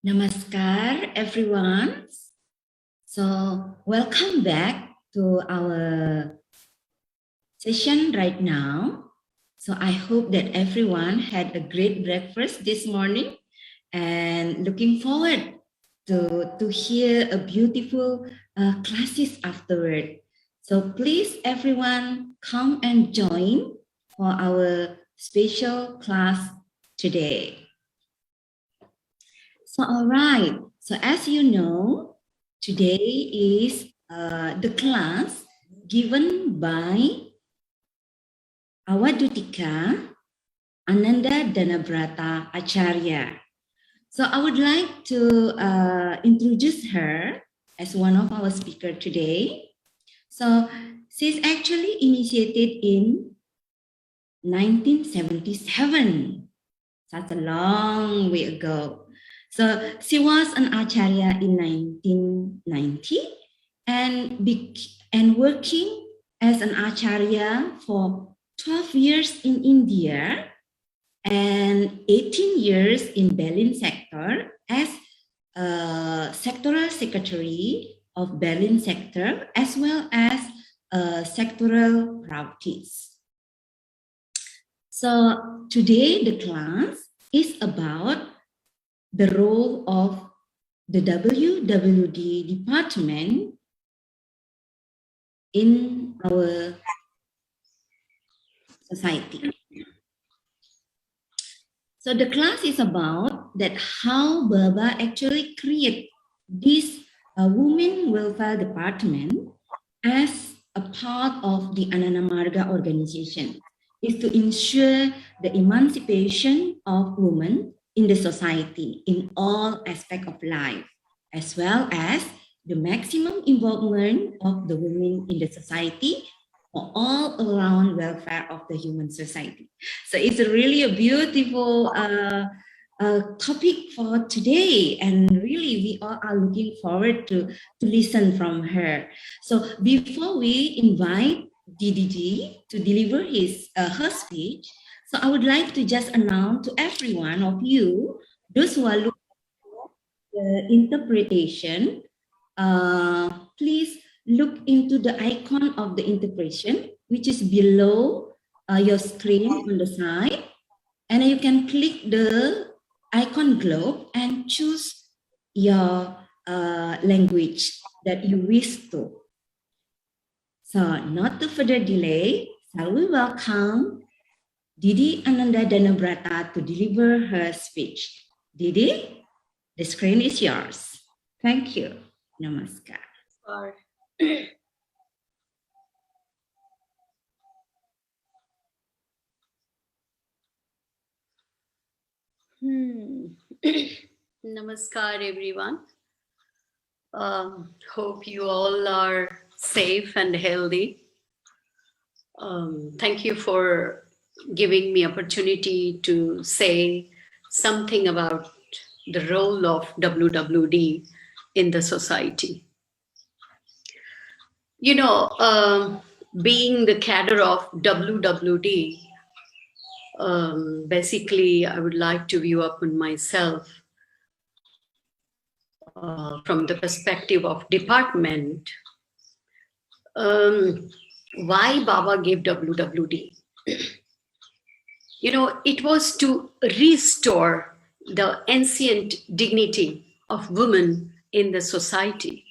Namaskar, everyone. So, welcome back to our session right now. So, I hope that everyone had a great breakfast this morning and looking forward to hear a beautiful classes afterward. So, please, everyone, come and join for our special class today. So, all right. So, as you know, today is the class given by Awadutika Ananda Danabrata Acharya. So, I would like to introduce her as one of our speakers today. So, she's actually initiated in 1977, such a long way ago. So she was an acharya in 1990 and working as an acharya for 12 years in India and 18 years in Berlin sector as sectoral secretary of Berlin sector as well as sectoral practice. So today the class is about the role of the WWD department in our society. So the class is about that how Baba actually create this women welfare department as a part of the Ananda Marga organization is to ensure the emancipation of women in the society in all aspects of life, as well as the maximum involvement of the women in the society for all around welfare of the human society. So it's really a beautiful topic for today, and really we all are looking forward to listen from her. So before we invite DDG to deliver her speech, so I would like to just announce to every one of you, those who are looking for the interpretation, please look into the icon of the interpretation, which is below your screen on the side, and you can click the icon globe and choose your language that you wish to. So, not to further delay, shall we welcome Didi Ananda Danabrata to deliver her speech. Didi, the screen is yours. Thank you. Namaskar. Namaskar, everyone. Hope you all are safe and healthy. Thank you for giving me opportunity to say something about the role of WWD in the society. You know, being the cadre of WWD, basically I would like to view upon myself from the perspective of department. Why Baba gave WWD? You know, it was to restore the ancient dignity of women in the society.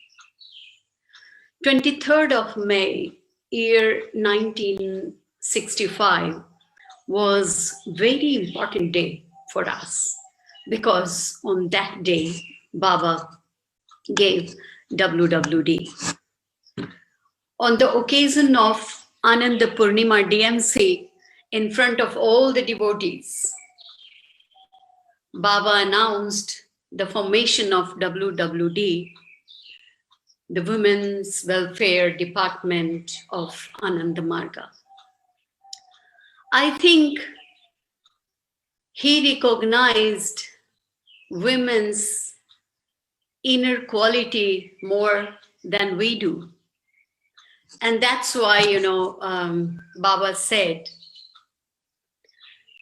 23rd of May, year 1965 was very important day for us because on that day, Baba gave WWD. On the occasion of Ananda Purnima DMC, in front of all the devotees, Baba announced the formation of WWD, the Women's Welfare Department of Ananda Marga. I think he recognized women's inner quality more than we do. And that's why, you know, Baba said,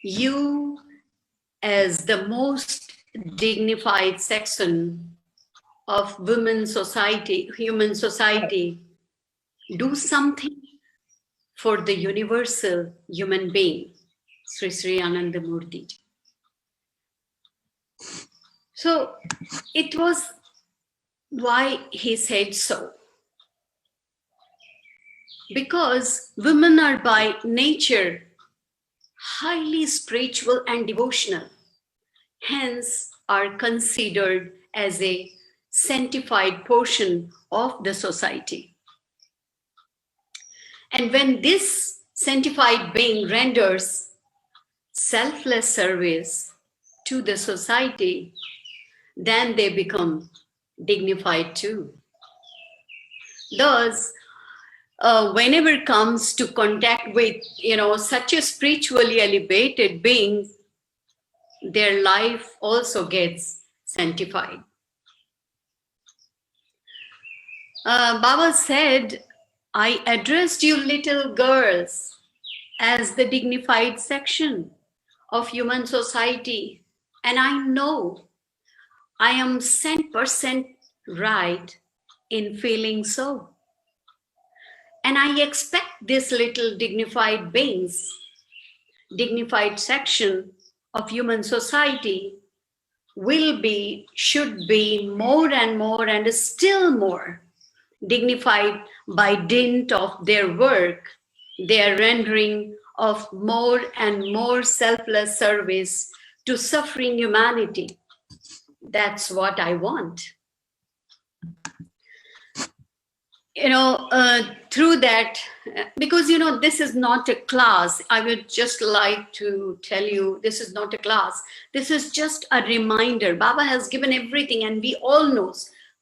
you as the most dignified section of women society, human society, do something for the universal human being, Sri Sri Anandamurti. So it was why he said so. Because women are by nature highly spiritual and devotional, hence are considered as a sanctified portion of the society. And when this sanctified being renders selfless service to the society, then they become dignified too. Thus, whenever it comes to contact with, such a spiritually elevated being, their life also gets sanctified. Baba said, I addressed you little girls as the dignified section of human society, and I know I am 100% right in feeling so. And I expect this little dignified beings, dignified section of human society should be more and more and still more dignified by dint of their work, their rendering of more and more selfless service to suffering humanity. That's what I want. Through that, because, this is not a class. I would just like to tell you, this is not a class. This is just a reminder. Baba has given everything, and we all know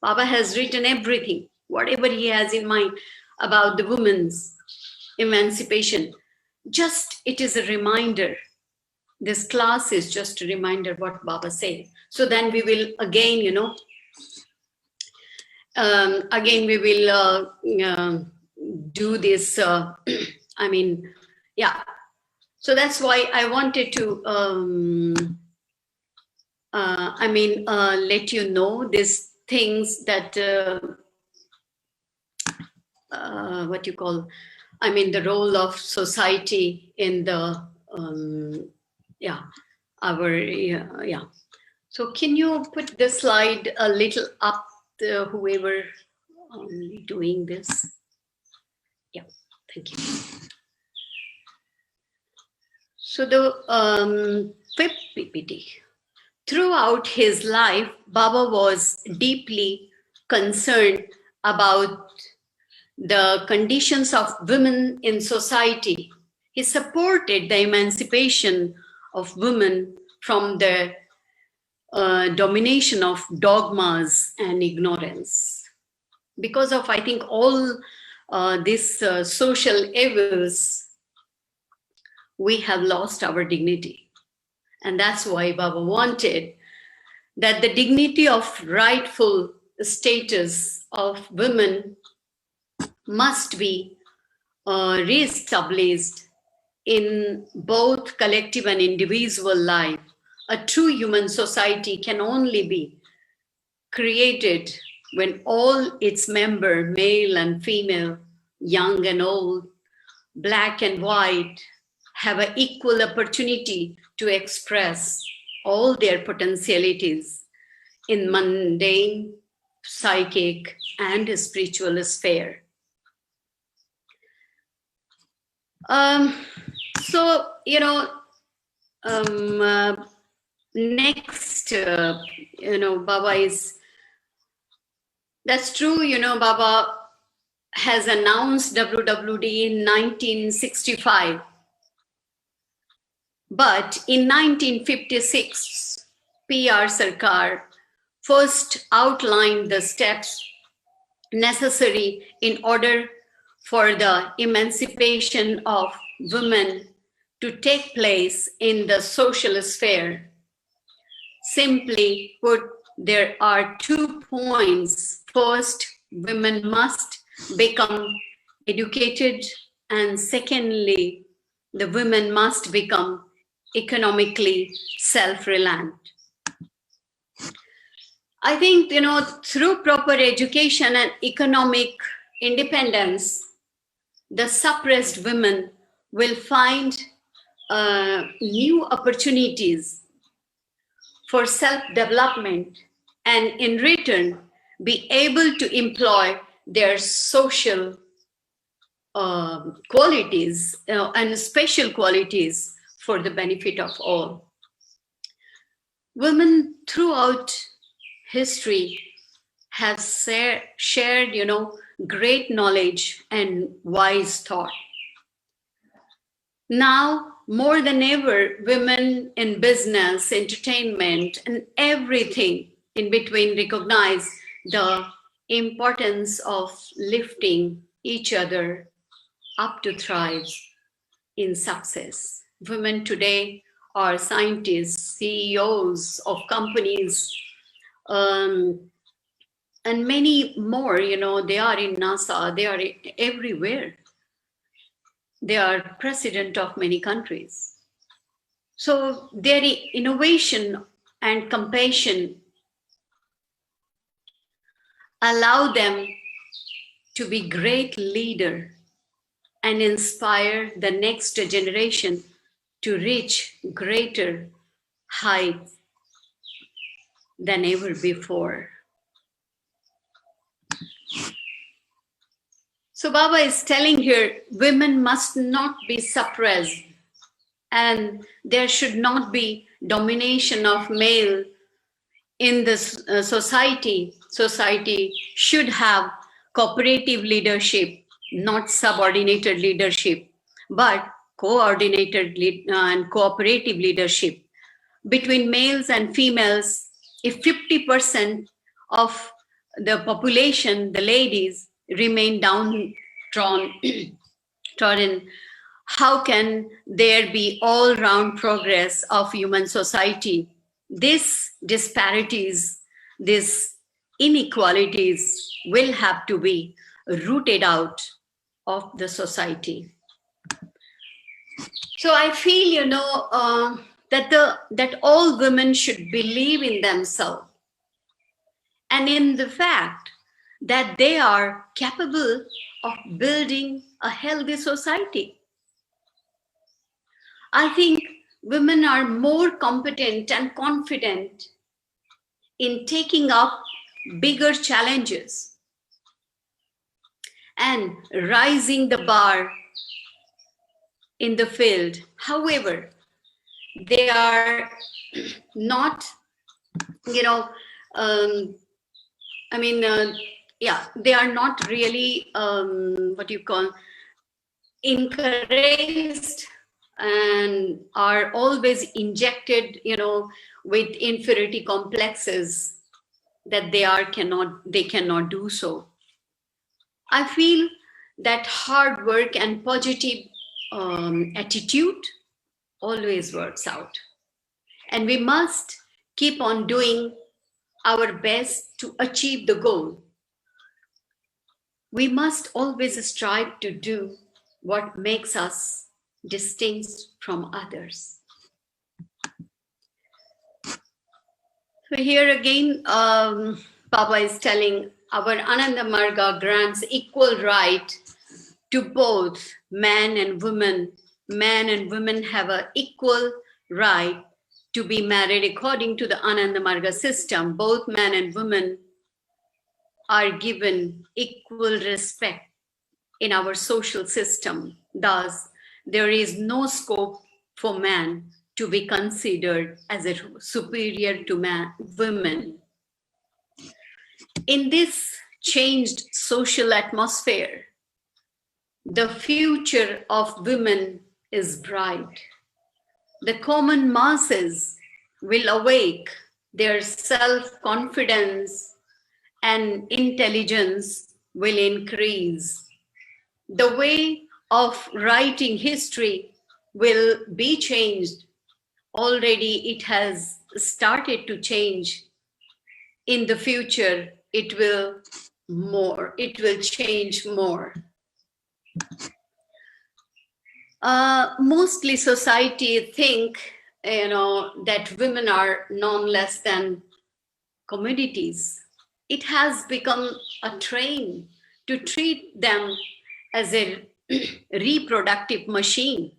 Baba has written everything, whatever he has in mind about the women's emancipation. Just, it is a reminder. This class is just a reminder what Baba said. So then we will again, we will do this. So that's why I wanted to, let you know these things that, the role of society in the, So can you put the slide a little up, whoever doing this? Yeah, thank you. So the fifth PPT. Throughout his life, Baba was deeply concerned about the conditions of women in society. He supported the emancipation of women from the domination of dogmas and ignorance. Because of, I think, all these social evils, we have lost our dignity. And that's why Baba wanted that the dignity of rightful status of women must be re-established in both collective and individual life. A true human society can only be created when all its members, male and female, young and old, black and white, have an equal opportunity to express all their potentialities in mundane, psychic, and spiritual sphere. Next, Baba is, that's true, Baba has announced WWD in 1965. But in 1956, PR Sarkar first outlined the steps necessary in order for the emancipation of women to take place in the social sphere. Simply put, there are 2 points. First, women must become educated, and secondly, the women must become economically self-reliant. I think, through proper education and economic independence, the suppressed women will find new opportunities for self-development, and in return be able to employ their social qualities and special qualities for the benefit of all. Women throughout history have shared, great knowledge and wise thought. Now, more than ever, women in business, entertainment, and everything in between recognize the importance of lifting each other up to thrive in success. Women today are scientists, CEOs of companies, and many more. They are in NASA, they are everywhere. They are president of many countries. So their innovation and compassion allow them to be great leader and inspire the next generation to reach greater heights than ever before. So Baba is telling here, women must not be suppressed, and there should not be domination of male in this society. Society should have cooperative leadership, not subordinated leadership, but coordinated and cooperative leadership between males and females. If 50% of the population, the ladies, remain downtrodden, how can there be all-round progress of human society? These disparities, these inequalities will have to be rooted out of the society. So I feel, that all women should believe in themselves and in the fact that they are capable of building a healthy society. I think women are more competent and confident in taking up bigger challenges and rising the bar in the field. However, they are not, they are not really, encouraged and are always injected, with inferiority complexes that they cannot do so. I feel that hard work and positive attitude always works out. And we must keep on doing our best to achieve the goal. We must always strive to do what makes us distinct from others. So here again, Baba is telling our Ananda Marga grants equal right to both man and women. Man and women have an equal right to be married according to the Ananda Marga system. Both man and women are given equal respect in our social system. Thus, there is no scope for man to be considered as a superior to women. In this changed social atmosphere, the future of women is bright. The common masses will awake, their self-confidence and intelligence will increase. The way of writing history will be changed. Already it has started to change. In the future, it will change more. Mostly society think, that women are none less than communities, it has become a trend to treat them as a reproductive machine,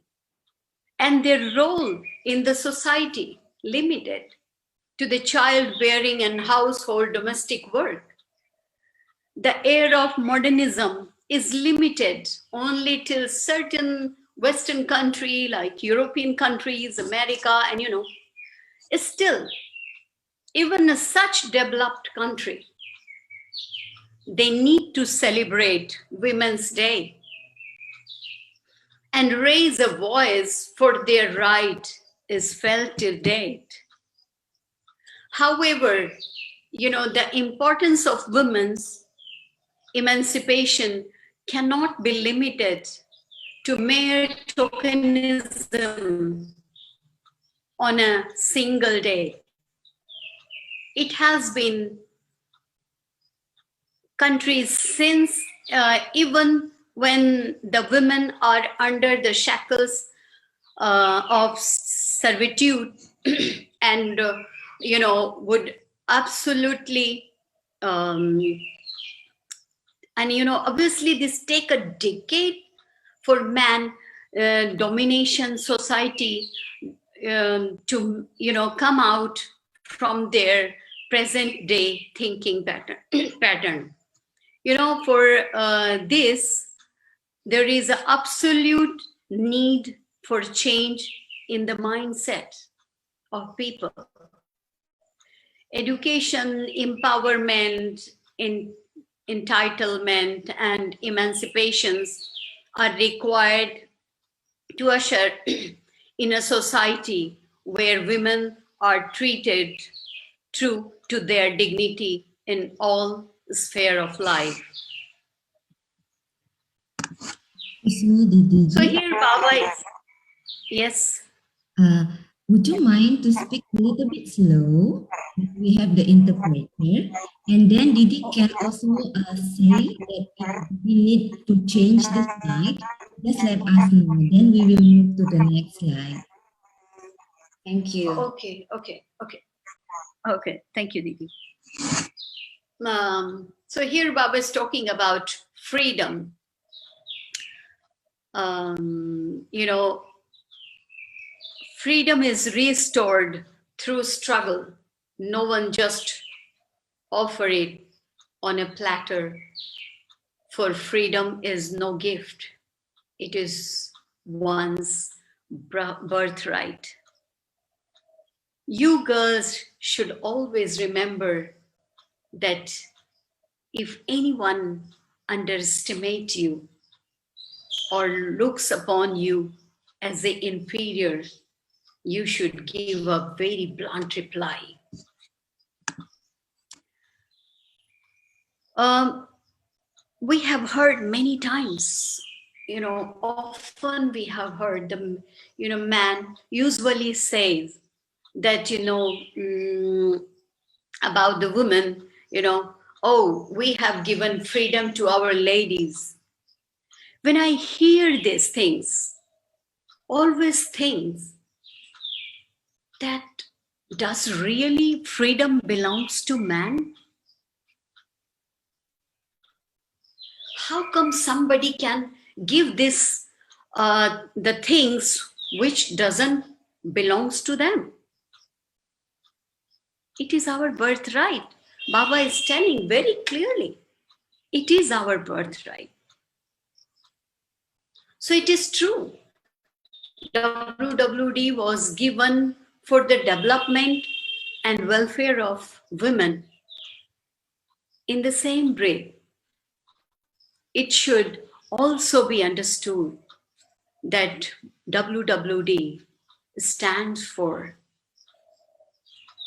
and their role in the society limited to the childbearing and household domestic work. The era of modernism is limited only till certain Western country like European countries, America, and still, even a such developed country, they need to celebrate Women's Day and raise a voice for their right is felt till date. However, the importance of women's emancipation cannot be limited to mere tokenism on a single day. It has been countries since, even when the women are under the shackles of servitude and would absolutely obviously this take a decade for man domination society to come out from their present day thinking pattern. For this, there is an absolute need for change in the mindset of people. Education, empowerment, entitlement, and emancipations are required to usher in a society where women are treated true to their dignity in all sphere of life. So here Baba is, yes. Would you mind to speak a little bit slow? We have the interpreter. And then Didi can also say that if we need to change the slide, just let us know. Then we will move to the next slide. Thank you. Okay. Thank you, Didi. So here Baba is talking about freedom. Freedom is restored through struggle. No one just offer it on a platter. For freedom is no gift. It is one's birthright. You girls should always remember that if anyone underestimates you or looks upon you as the inferior, you should give a very blunt reply. We have heard many times, often we have heard the, man usually says that, about the woman, oh, we have given freedom to our ladies. When I hear these things, always think that does really freedom belongs to man? How come somebody can give this, the things which doesn't belongs to them? It is our birthright. Baba is telling very clearly, it is our birthright. So it is true. WWD was given for the development and welfare of women. In the same breath, it should also be understood that WWD stands for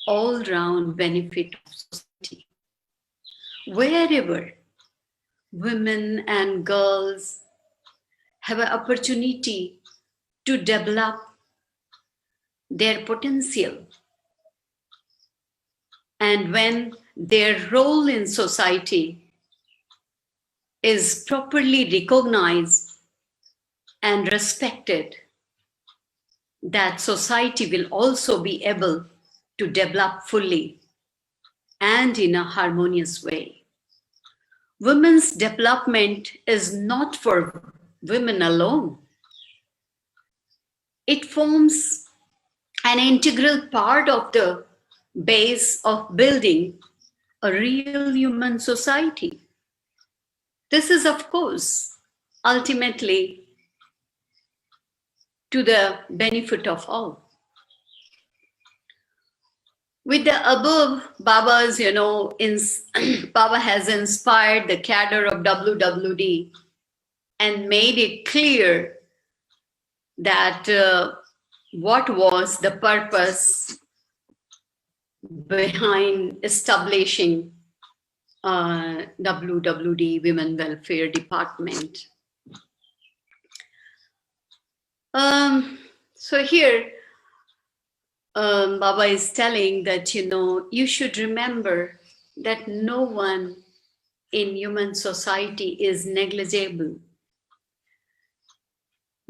all-round benefit of society. Wherever women and girls have an opportunity to develop their potential, and when their role in society is properly recognized and respected, that society will also be able to develop fully and in a harmonious way. Women's development is not for women alone. It forms an integral part of the base of building a real human society. This is, of course, ultimately to the benefit of all. With the above, Baba's, Baba has inspired the cadre of WWD and made it clear that what was the purpose behind establishing WWD Women Welfare Department. So here, Baba is telling that, you should remember that no one in human society is negligible.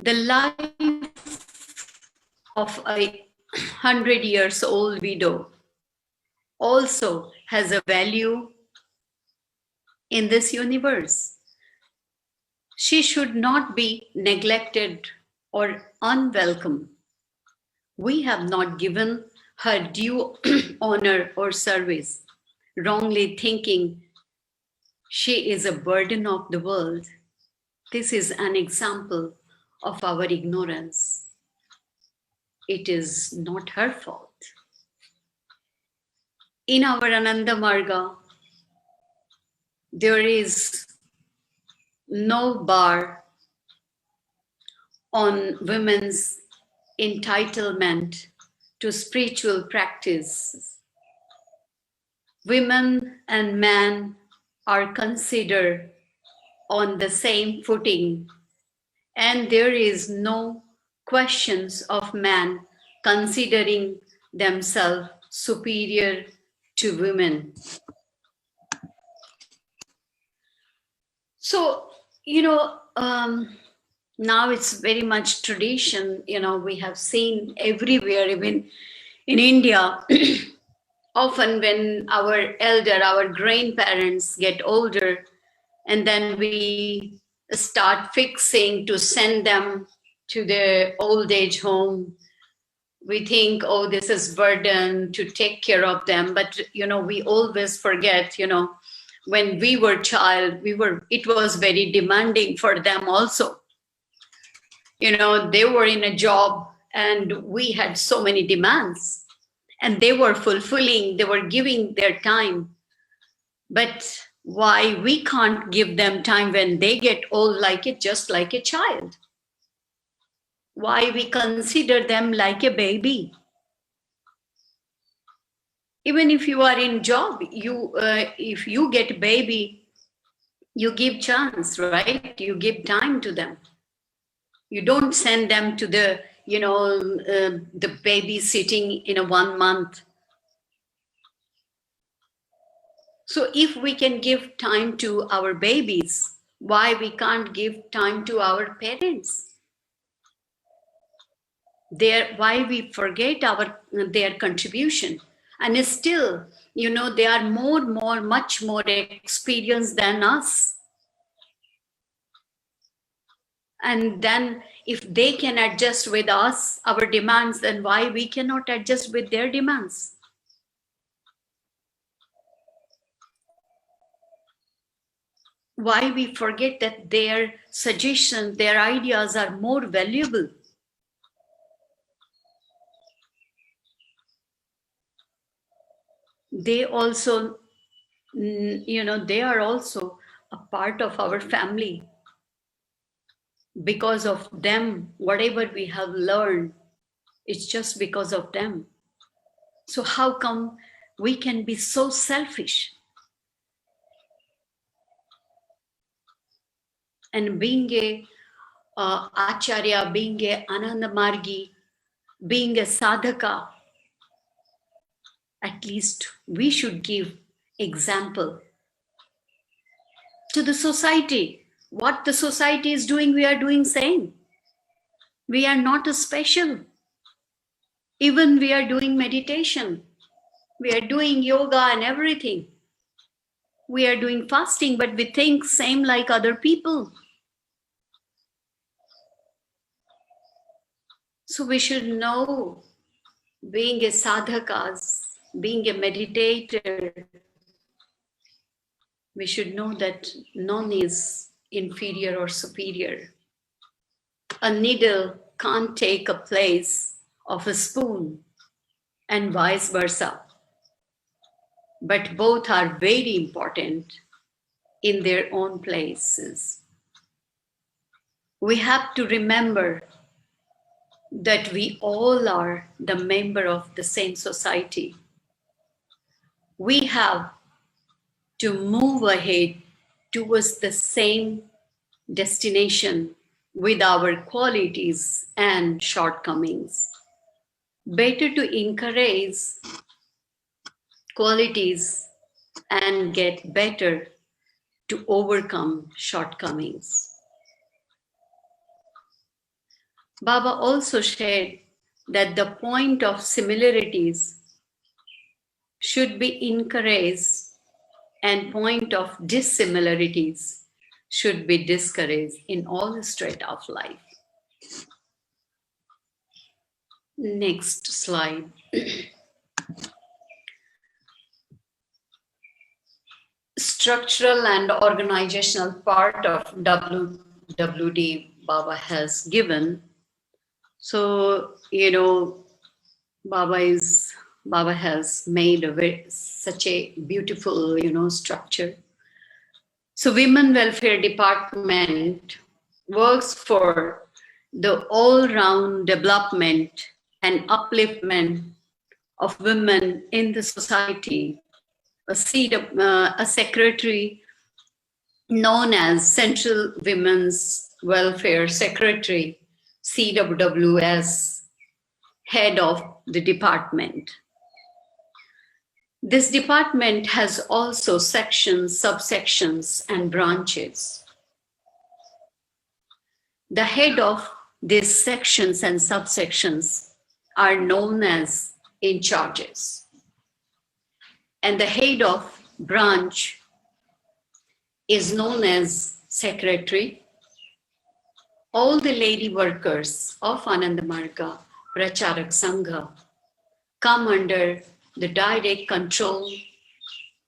The life of a 100-year-old widow also has a value in this universe. She should not be neglected or unwelcome. We have not given her due honor or service, wrongly thinking she is a burden of the world. This is an example of our ignorance. It is not her fault. In our Ananda Marga, there is no bar on women's entitlement to spiritual practice. Women and men are considered on the same footing, and there is no questions of man considering themselves superior to women. So, now it's very much tradition, we have seen everywhere, even in India, often when our grandparents get older, and then we start fixing to send them to the old age home. We think, oh, this is burden to take care of them. But, we always forget, when we were child, it was very demanding for them also. They were in a job and we had so many demands, and they were fulfilling, they were giving their time. But why we can't give them time when they get old, just like a child? Why we consider them like a baby? Even if you are in job, if you get baby, you give chance, right? You give time to them. You don't send them to the, the baby sitting in a 1 month. So if we can give time to our babies, why we can't give time to our parents? Why we forget their contribution? And still, they are much more experienced than us. And then if they can adjust with us, our demands, then why we cannot adjust with their demands? Why we forget that their suggestions, their ideas are more valuable? They also, they are also a part of our family. Because of them, whatever we have learned, it's just because of them. So how come we can be so selfish? And being a acharya, being a Ananda Margi, being a sadhaka, at least we should give example to the society. What the society is doing, we are doing same. We are not special. Even we are doing meditation. We are doing yoga and everything. We are doing fasting, but we think same like other people. So we should know, being a sadhakas, being a meditator, we should know that none is inferior or superior. A needle can't take a place of a spoon and vice versa. But both are very important in their own places. We have to remember that we all are the member of the same society. We have to move ahead towards the same destination with our qualities and shortcomings. Better to encourage qualities and get better to overcome shortcomings. Baba also shared that the point of similarities should be encouraged and point of dissimilarities should be discouraged in all strata of life. Next slide. Structural and organizational part of WWD Baba has given. So, Baba has made such a beautiful, structure. So Women Welfare Department works for the all-round development and upliftment of women in the society. A secretary known as Central Women's Welfare Secretary, CWWS, head of the department. This department has also sections, subsections, and branches. The head of these sections and subsections are known as in charges. And the head of branch is known as secretary. All the lady workers of Anandamarga Pracharak Sangha come under the direct control,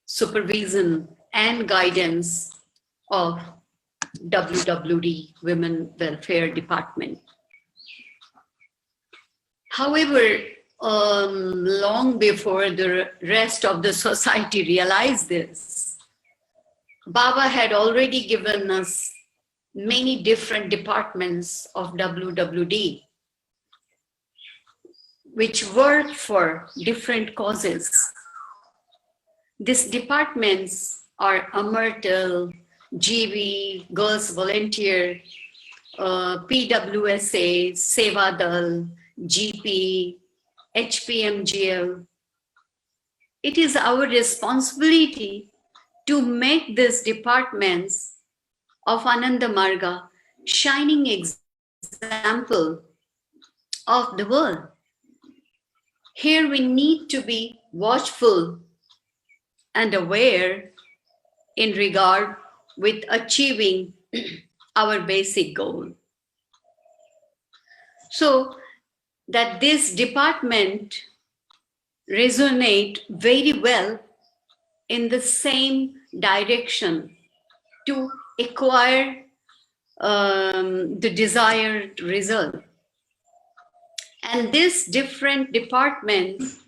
supervision, and guidance of WWD Women Welfare Department. However, long before the rest of the society realized this, Baba had already given us many different departments of WWD, which work for different causes. These departments are Amartal, GB, Girls Volunteer, PWSA, Sevadal, GP, HPMGL. It is our responsibility to make these departments of Anandamarga shining example of the world. Here we need to be watchful and aware in regard with achieving our basic goal. So that this department resonate very well in the same direction to acquire the desired result. And these different departments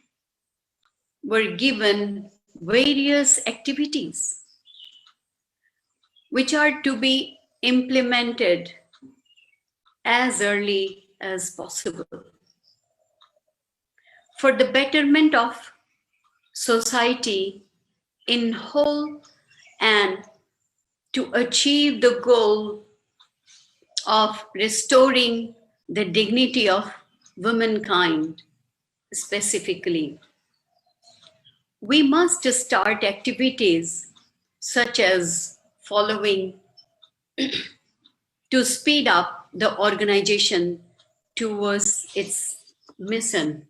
were given various activities which are to be implemented as early as possible for the betterment of society in whole and to achieve the goal of restoring the dignity of womankind specifically. We must start activities such as following to speed up the organization towards its mission.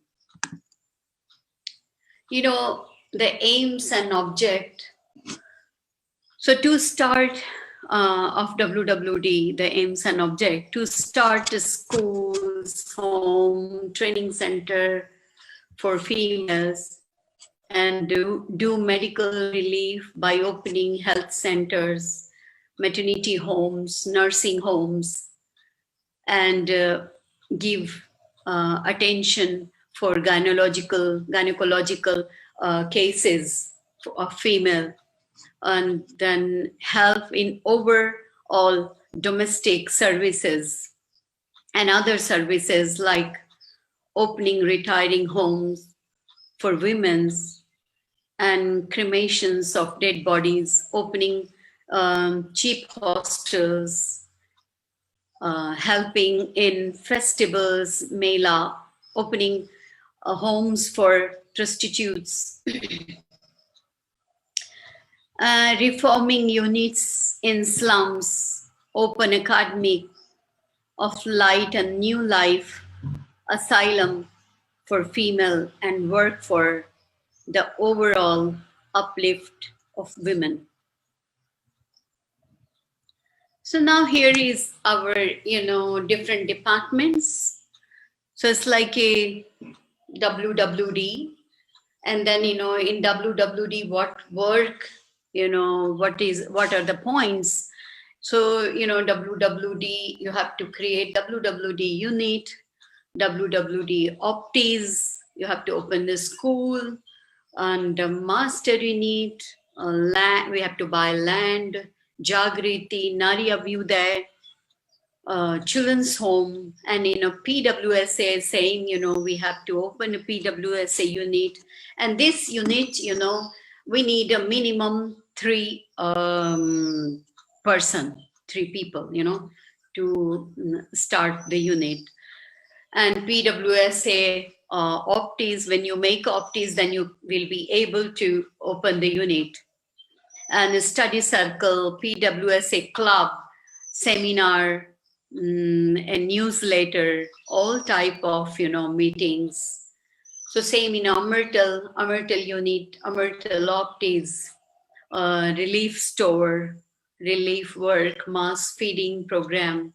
the aims and object. So to start of WWD, the aims and object, to start schools, home, training center for females, and do medical relief by opening health centers, maternity homes, nursing homes, and give attention for gynecological cases of female, and then help in overall domestic services and other services like opening retiring homes for women's and cremations of dead bodies, opening cheap hostels, helping in festivals, mela, opening homes for prostitutes, reforming units in slums, open academy of light and new life, asylum for female, and work for the overall uplift of women. So now here is our, different departments. So it's like a WWD, and then, in WWD, what work, what are the points? So, WWD, you have to create WWD unit, WWD opties, you have to open the school, and the master unit, land, we have to buy land, Jagriti, Nari Abhyuday, children's home, and PWSA saying, we have to open a PWSA unit. And this unit, we need a minimum three people, to start the unit. And PWSA opties, when you make opties, then you will be able to open the unit. And a study circle, PWSA club, seminar, a newsletter, all type of, meetings. So same in Amartal unit, Amartal opties, relief store, relief work, mass feeding program,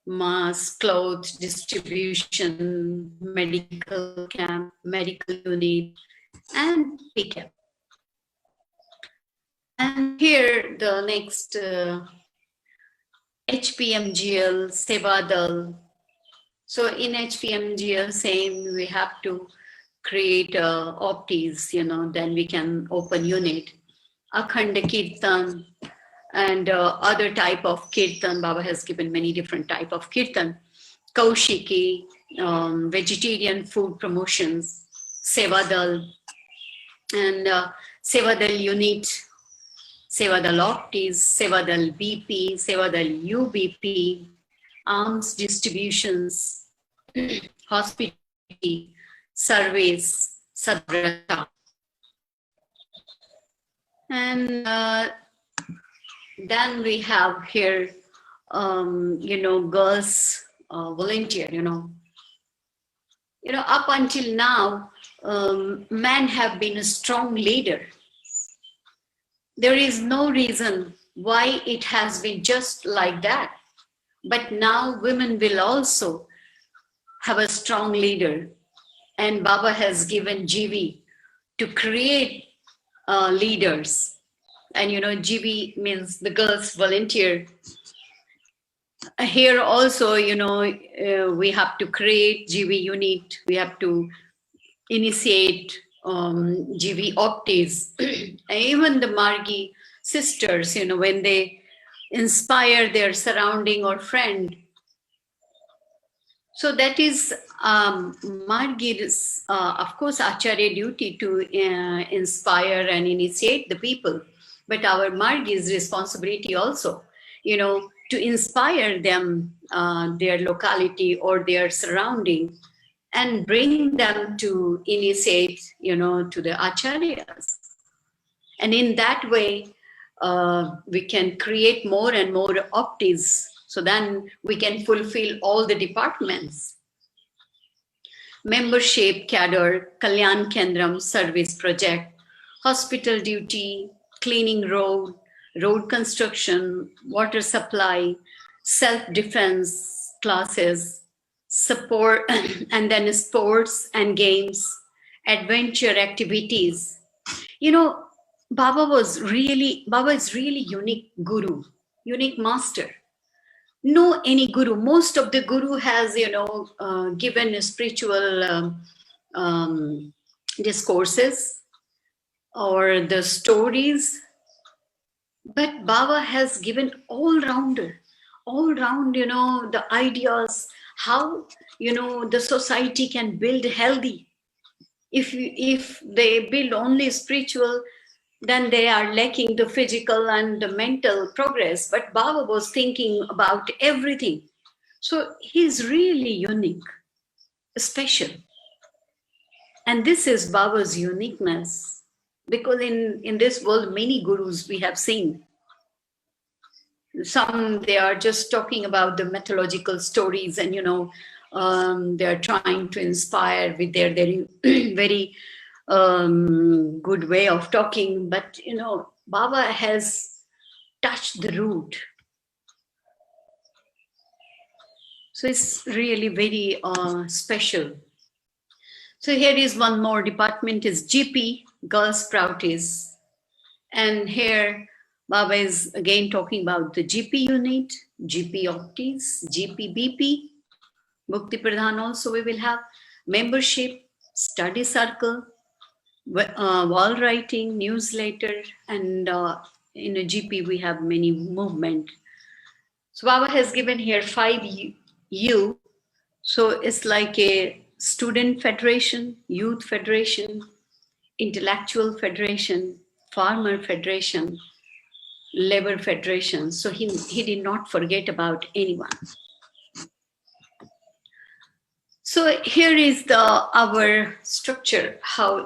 mass clothes distribution, medical camp, medical unit, and PCAP. And here the next HPMGL, Sevadal. So in HPMGL, same, we have to create opties, then we can open unit. Akhanda Kirtan and other type of Kirtan. Baba has given many different type of Kirtan. Kaushiki, vegetarian food promotions, Sevadal, and Sevadal unit, Sevadal opties, Sevadal BP, Sevadal UBP, arms distributions, hospitality, surveys, Sadrata. And then we have here, girls volunteer, up until now, men have been a strong leader. There is no reason why it has been just like that. But now women will also have a strong leader. And Baba has given GV to create leaders. And GV means the girls volunteer. Here also, we have to create GV unit. We have to initiate GV opties. Even the Margi sisters, when they inspire their surrounding or friend. So that is Margi's, of course, Acharya duty to inspire and initiate the people. But our Margi's responsibility also, to inspire them, their locality or their surrounding, and bring them to initiate, to the acharyas. And in that way, we can create more and more opties, so then we can fulfill all the departments. membership cadre, Kalyan Kendram service project, hospital duty, cleaning road construction, water supply, self-defense classes, support, and then sports and games, adventure activities. You know, Baba is really unique guru, unique master. No any guru, most of the guru has given spiritual discourses or the stories, but Baba has given all round, the ideas how the society can build healthy. If they build only spiritual, then they are lacking the physical and the mental progress. But Baba was thinking about everything. So he's really unique, special. And this is Baba's uniqueness. Because in this world, many gurus we have seen. Some, they are just talking about the mythological stories and, they are trying to inspire with their very good way of talking. But, Baba has touched the root. So it's really very special. So here is one more department is GP, Girls Prouties. And here Baba is again talking about the GP unit, GP Optis, GP BP, Bhakti Pradhan also we will have, membership, study circle, wall writing, newsletter, and in a GP we have many movement. So Baba has given here 5U. So it's like a student federation, youth federation, intellectual federation, farmer federation, labor federation. So he did not forget about anyone. So here is our structure, how,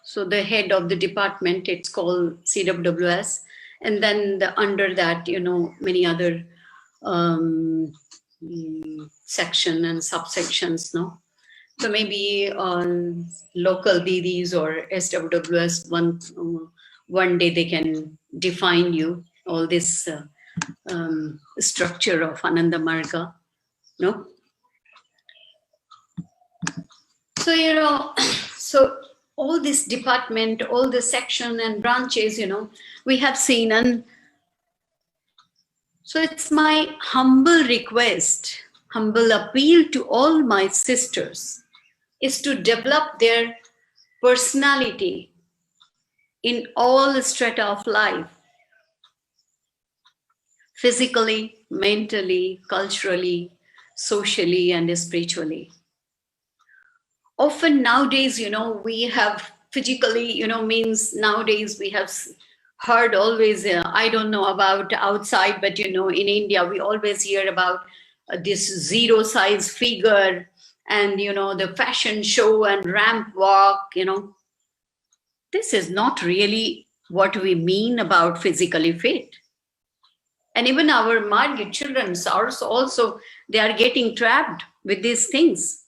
so the head of the department, it's called CWWS. And then under that, many other section and subsections, no? So maybe local DDs or SWWS, one day they can define you all this structure of Ananda Marga, no? So, so all this department, all the section and branches, we have seen. And so it's my humble request, humble appeal to all my sisters is to develop their personality in all strata of life, physically, mentally, culturally, socially, and spiritually. Often nowadays, we have physically, means nowadays we have heard always, I don't know about outside, but, in India, we always hear about this zero size figure and, the fashion show and ramp walk, This is not really what we mean about physically fit. And even our married children are also, they are getting trapped with these things.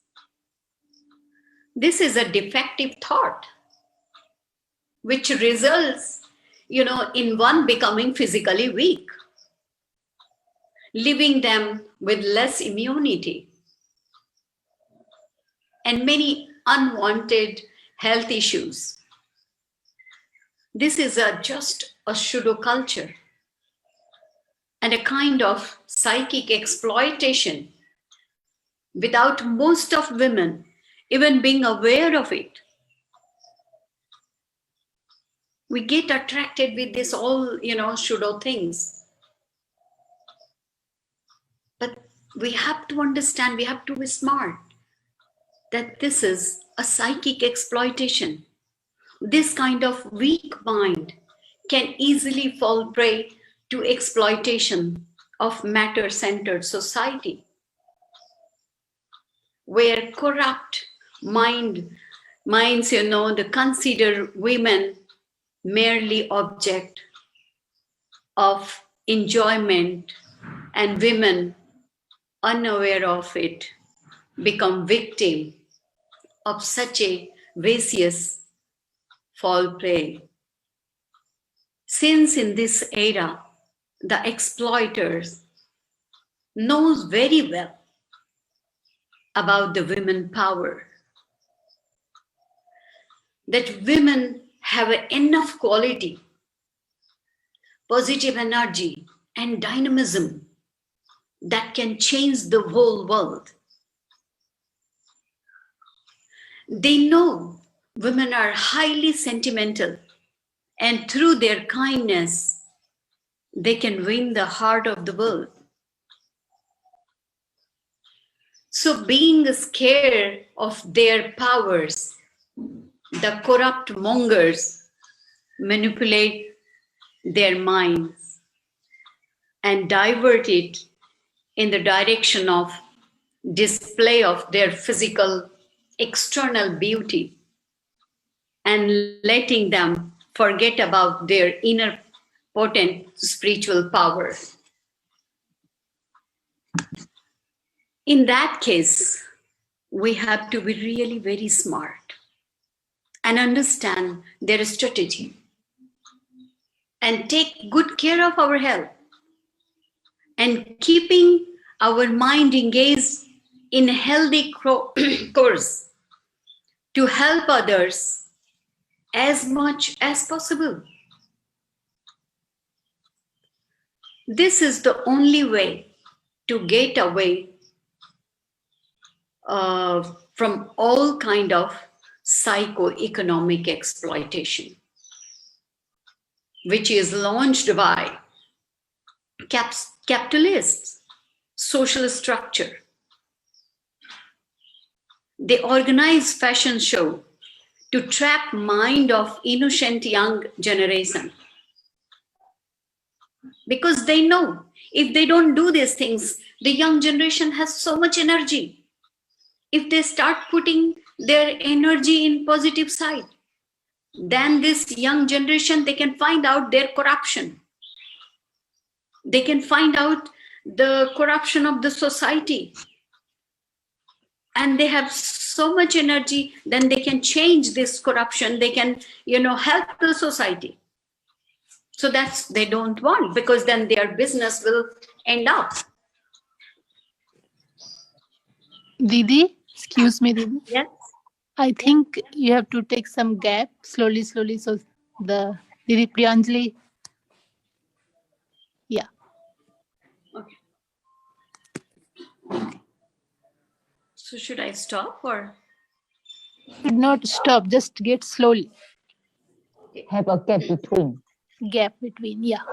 This is a defective thought, which results, in one becoming physically weak, leaving them with less immunity and many unwanted health issues. This is just a pseudo culture and a kind of psychic exploitation without most of women even being aware of it. We get attracted with this all, pseudo things. But we have to understand, we have to be smart, that this is a psychic exploitation. This kind of weak mind can easily fall prey to exploitation of matter-centered society, where corrupt minds, they consider women merely object of enjoyment, and women, unaware of it, become victim of such a vicious fall prey. Since in this era, the exploiters knows very well about the women power, that women have enough quality, positive energy, and dynamism that can change the whole world. They know women are highly sentimental, and through their kindness, they can win the heart of the world. So, being scared of their powers, the corrupt mongers manipulate their minds and divert it in the direction of display of their physical external beauty and letting them forget about their inner potent spiritual power. In that case, we have to be really very smart and understand their strategy and take good care of our health and keeping our mind engaged in a healthy course to help others as much as possible. This is the only way to get away from all kind of psychoeconomic exploitation, which is launched by capitalists, social structure. They organize fashion show to trap mind of innocent young generation, because they know if they don't do these things, the young generation has so much energy. If they start putting their energy in positive side, then this young generation, they can find out their corruption. They can find out the corruption of the society. And they have so much energy, then they can change this corruption. They can, help the society. So that's they don't want, because then their business will end up. Didi, excuse me, Didi. Yes. I think you have to take some gap slowly, so the Didi Priyanjali. Yeah. Okay. So should I stop or? Should not stop, just get slowly. Have a gap between. Gap between, yeah.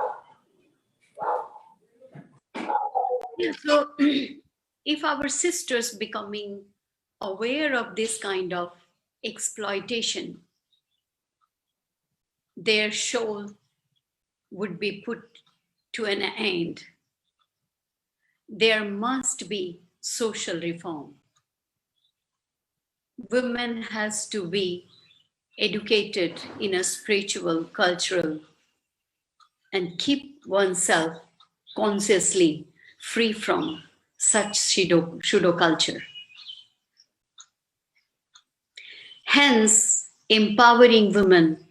So if our sisters becoming aware of this kind of exploitation, their soul would be put to an end. There must be social reform. Women has to be educated in a spiritual, cultural, and keep oneself consciously free from such pseudo culture. Hence, empowering women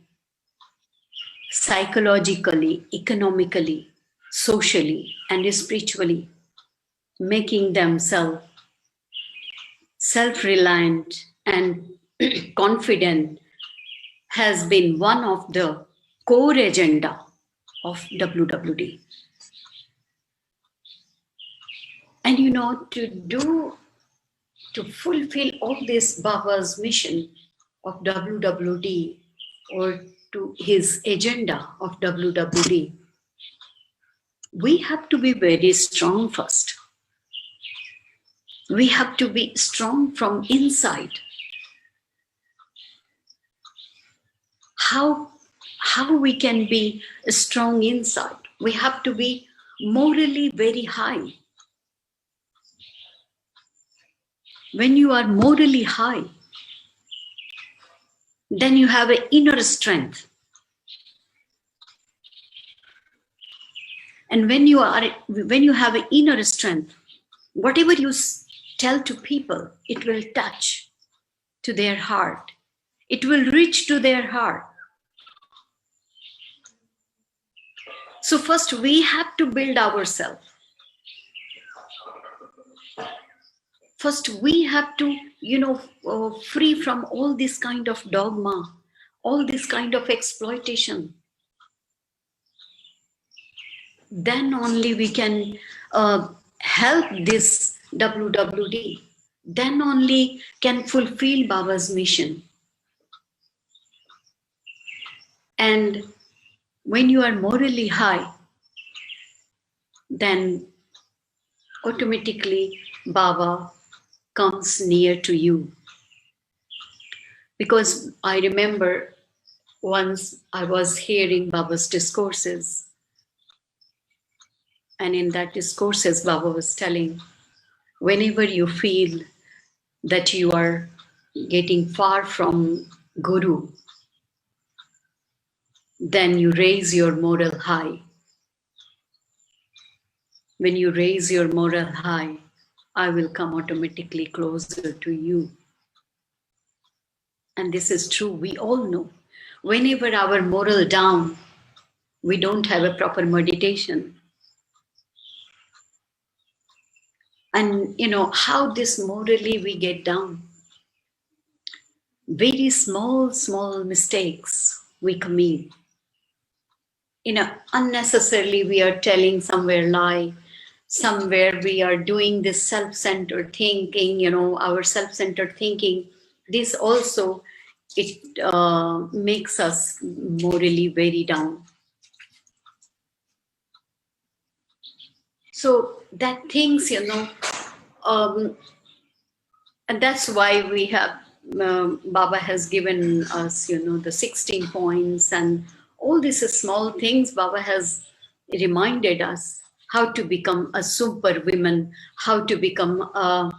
psychologically, economically, socially, and spiritually, making themselves self-reliant and confident, has been one of the core agenda of WWD. And to fulfill all this Baba's mission of WWD, or to his agenda of WWD, we have to be very strong first. We have to be strong from inside. How we can be strong inside? We have to be morally very high. When you are morally high, then you have an inner strength. And when you have an inner strength, whatever you tell to people, it will touch. to their heart. It will reach to their heart. So first we have to build ourselves. First we have to, free from all this kind of dogma, all this kind of exploitation. Then only we can help this WWD. Then only can fulfill Baba's mission. And when you are morally high, then automatically Baba comes near to you. Because I remember once I was hearing Baba's discourses, and in that discourses Baba was telling, whenever you feel that you are getting far from Guru, then you raise your moral high. When you raise your moral high, I will come automatically closer to you. And this is true, we all know. Whenever our moral down, we don't have a proper meditation. And how this morally we get down? Very small mistakes we commit. Unnecessarily we are telling somewhere lie, somewhere we are doing this self-centered thinking, our self-centered thinking. This also, it makes us morally very down. So that things, and that's why we have, Baba has given us, the 16 points and all these small things. Baba has reminded us how to become a super woman, how to become a,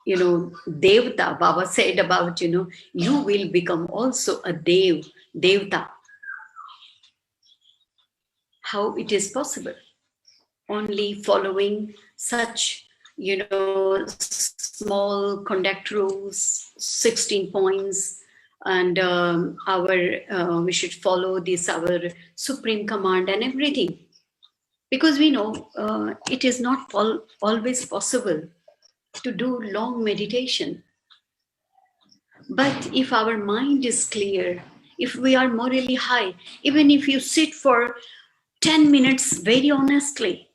Devta. Baba said about, you will become also a Devta. How it is possible? Only following such, small conduct rules, 16 points, and we should follow this, our supreme command and everything. Because we know it is not always possible to do long meditation. But if our mind is clear, if we are morally high, even if you sit for 10 minutes very honestly,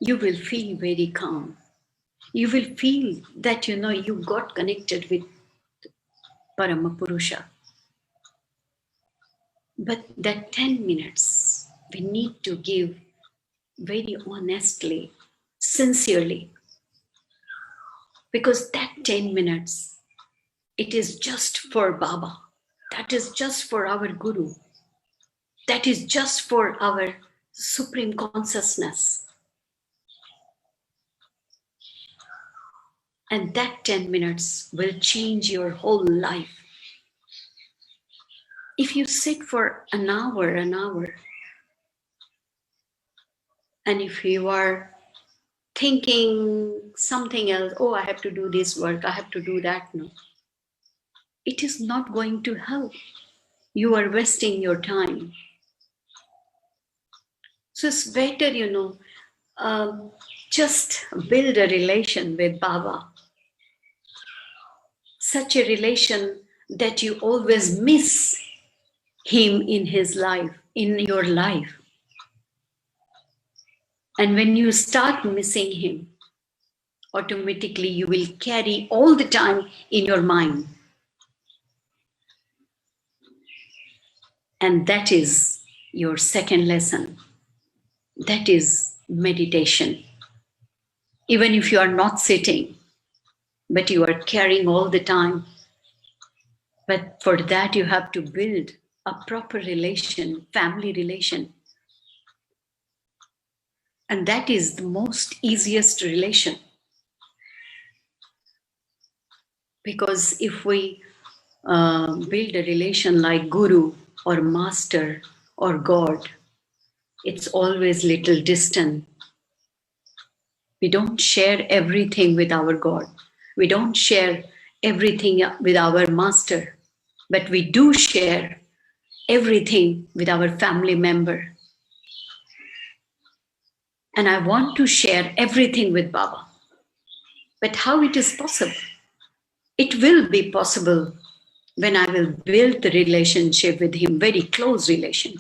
you will feel very calm. You will feel that, you got connected with Paramapurusha. But that 10 minutes, we need to give very honestly, sincerely. Because that 10 minutes, it is just for Baba. That is just for our Guru. That is just for our supreme consciousness. And that 10 minutes will change your whole life. If you sit for an hour, and if you are thinking something else, oh, I have to do this work, I have to do that, no. It is not going to help. You are wasting your time. So it's better, just build a relation with Baba. Such a relation that you always miss him in his life, in your life. And when you start missing him, automatically you will carry all the time in your mind. And that is your second lesson. That is meditation. Even if you are not sitting, but you are carrying all the time. But for that you have to build a proper relation, family relation. And that is the most easiest relation. Because if we build a relation like Guru or Master or God, it's always little distant. We don't share everything with our God. We don't share everything with our master, but we do share everything with our family member. And I want to share everything with Baba. But how it is possible? It will be possible when I will build the relationship with him, very close relation.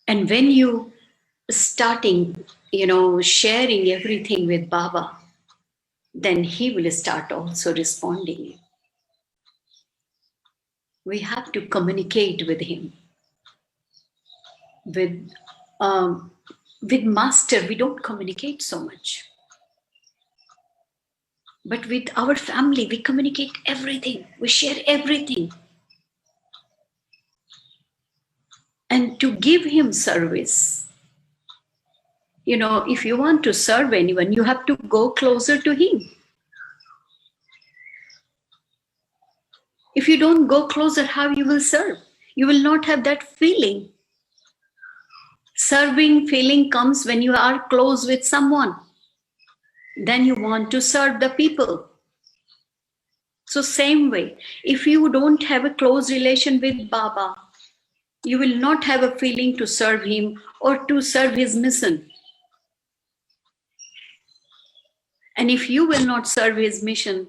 And when you starting, sharing everything with Baba, then he will start also responding. We have to communicate with him. With master, we don't communicate so much. But with our family, we communicate everything. We share everything. And to give him service, if you want to serve anyone, you have to go closer to him. If you don't go closer, how you will serve? You will not have that feeling. Serving feeling comes when you are close with someone. Then you want to serve the people. So same way, if you don't have a close relation with Baba, you will not have a feeling to serve him or to serve his mission. And if you will not serve his mission,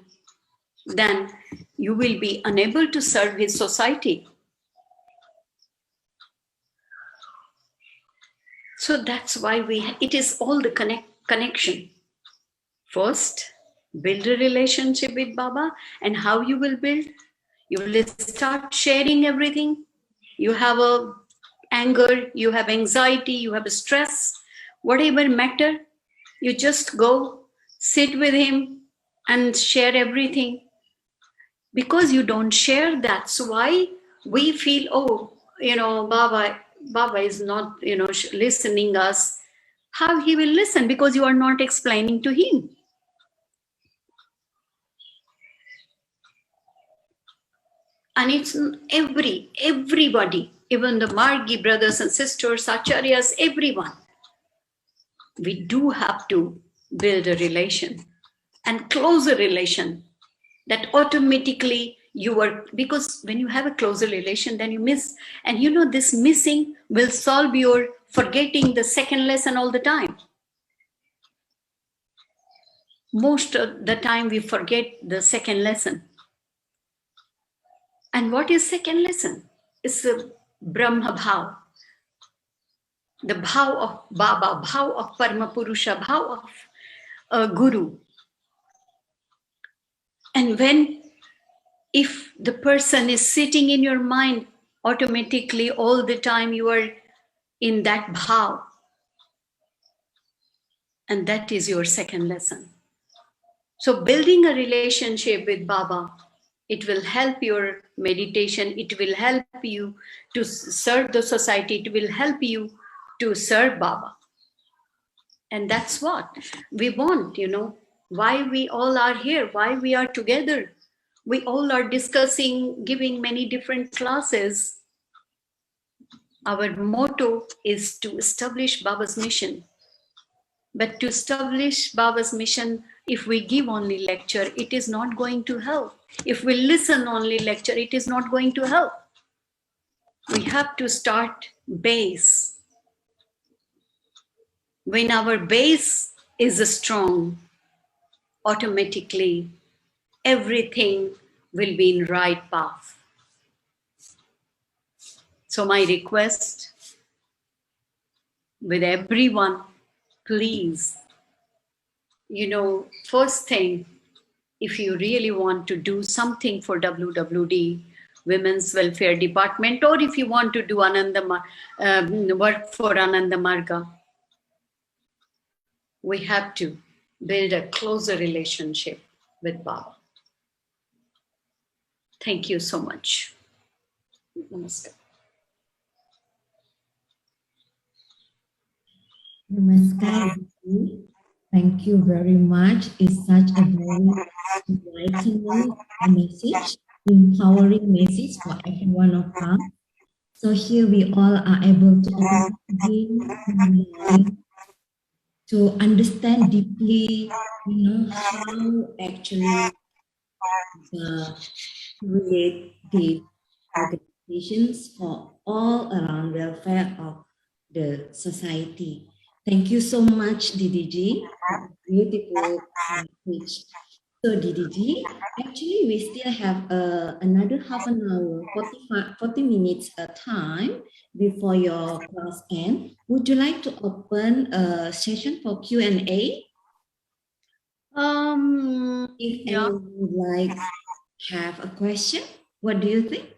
then you will be unable to serve his society. So that's why it is all the connection. First, build a relationship with Baba. And how you will build? You will start sharing everything. You have a anger, you have anxiety, you have a stress, whatever matter, you just go sit with him and share everything. Because you don't share, that's why we feel, Baba is not, listening us. How he will listen? Because you are not explaining to him. And it's everybody, even the Margi brothers and sisters, Acharyas, everyone. We do have to build a relation and closer relation that automatically because when you have a closer relation, then you miss. And this missing will solve your forgetting the second lesson all the time. Most of the time we forget the second lesson. And what is second lesson? It's the Brahma Bhav. The Bhav of Baba, Bhav of Parama Purusha, Bhav of Guru. And if the person is sitting in your mind, automatically all the time you are in that bhav. And that is your second lesson. So building a relationship with Baba, it will help your meditation. It will help you to serve the society. It will help you to serve Baba. And that's what we want, why we all are here, why we are together. We all are discussing, giving many different classes. Our motto is to establish Baba's mission. But to establish Baba's mission, if we give only lecture, it is not going to help. If we listen only lecture, it is not going to help. We have to start base. When our base is strong, automatically everything will be in right path. So my request with everyone, please, first thing, if you really want to do something for WWD, Women's Welfare Department, or if you want to do work for Ananda Marga, we have to build a closer relationship with Baba. Thank you so much. Namaskar. Namaskar. Thank you very much. It's such a very enlightening message, empowering message for every one of us. So here we all are able to open again, to understand deeply, how actually create these organizations for all around welfare of the society. Thank you so much, DDG, for the beautiful message. So, DDG, actually, we still have another half an hour, 40 minutes time before your class end. Would you like to open a session for Q&A? If Yeah. anyone would like have a question, what do you think?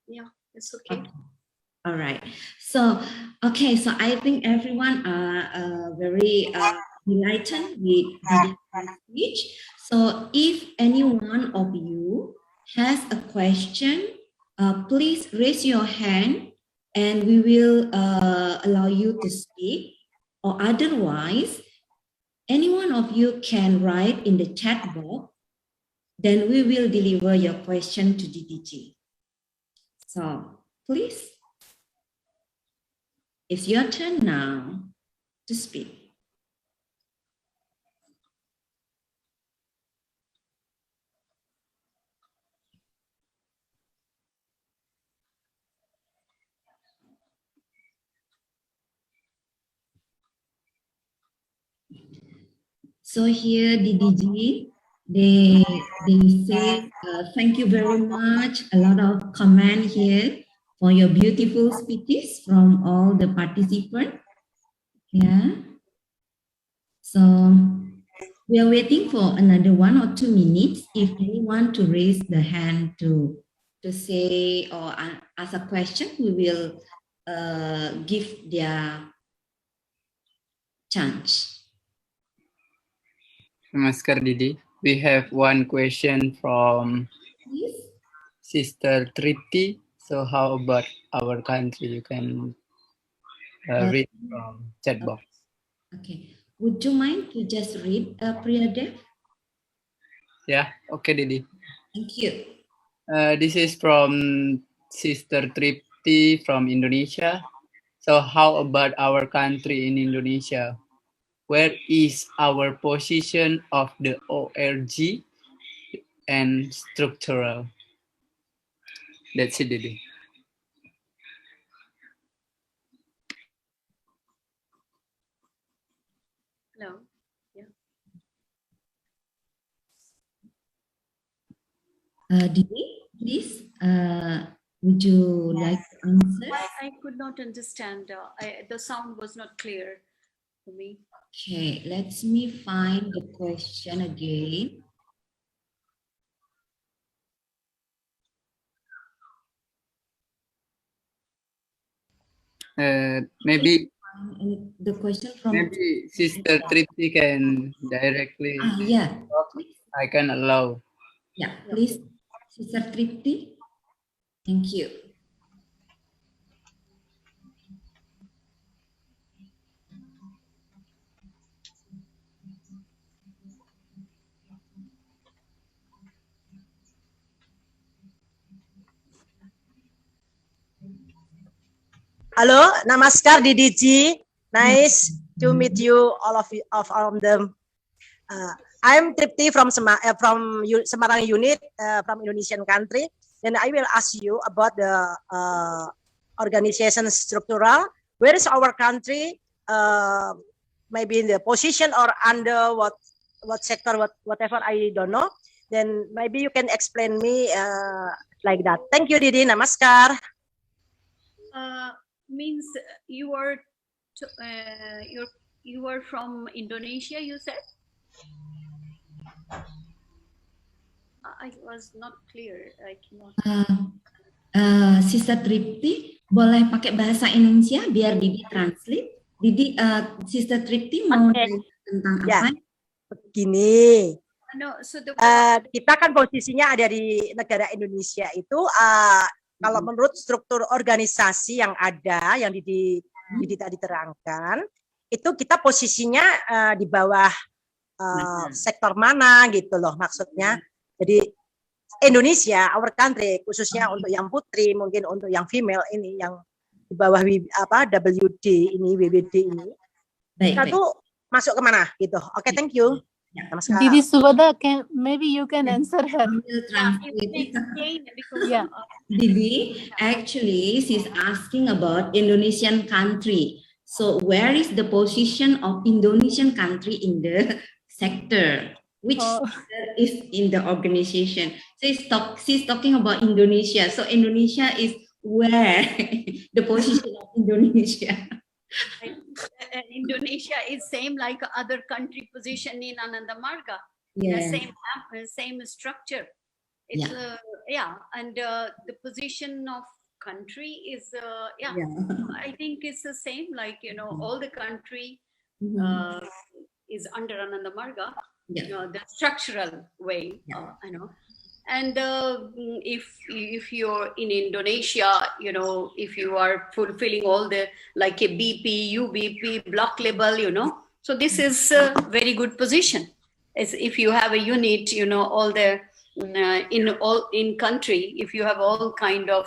Yeah, it's okay. All right. So, okay. So I think everyone are very enlightened with the speech. So if any one of you has a question, please raise your hand and we will allow you to speak. Or otherwise, any one of you can write in the chat box. Then we will deliver your question to DDG. So please, it's your turn now to speak. So here, DDG, they say, thank you very much. A lot of comment here for your beautiful speeches from all the participants. Yeah. So we are waiting for another 1 or 2 minutes. If anyone to raise the hand to say or ask a question, we will give their chance. Namaskar, Didi. We have one question from Please. Sister Tripti. So how about our country? You can read from chat box. Okay. Would you mind to just read Priyadev? Yeah, okay, Didi. Thank you. This is from Sister Tripti from Indonesia. So how about our country in Indonesia? Where is our position of the ORG and structural? That's it, Didi. Hello. Yeah. Didi, please, would you like to answer? I could not understand. The sound was not clear for me. Okay, let me find the question again. Maybe the question from maybe Sister Tripti can directly yeah, talk. I can allow. Yeah, please, Sister Tripti. Thank you. Halo, namaskar DDG. Nice to meet you, all of them. I'm Tripti from Semarang unit from Indonesian country. And I will ask you about the organization structural. Where is our country? Maybe in the position or under what sector, whatever, I don't know. Then maybe you can explain me like that. Thank you, Didi. Namaskar. Means you are from Indonesia, you said? I was not clear. I cannot. Sister Tripti, boleh pakai bahasa Indonesia biar Didi translate. Didi, Sister Tripti mau nanya tentang apa? Begini. No, so kita kan posisinya ada di negara Indonesia itu. Kalau menurut struktur organisasi yang ada, yang Didi tadi terangkan, itu kita posisinya di bawah sektor mana gitu loh maksudnya. Jadi Indonesia, our country, khususnya untuk yang putri, mungkin untuk yang female ini, yang di bawah WWD ini, kita tuh masuk kemana gitu. Oke, thank you. Namaskar. Didi Subhada, maybe you can answer her. I will translate it. Yeah. Didi, actually, she's asking about Indonesian country. So where is the position of Indonesian country in the sector? Which sector is in the organization? So she's talking about Indonesia. So Indonesia is where the position of Indonesia? Indonesia is same like other country position in Ananda Marga. Yeah. Same structure. It's and the position of country is I think it's the same, like all the country is under Ananda Marga, the structural way, and if you're in Indonesia, if you are fulfilling all the like a BP, UBP, block level, so this is a very good position. As if you have a unit, all the in country, if you have all kind of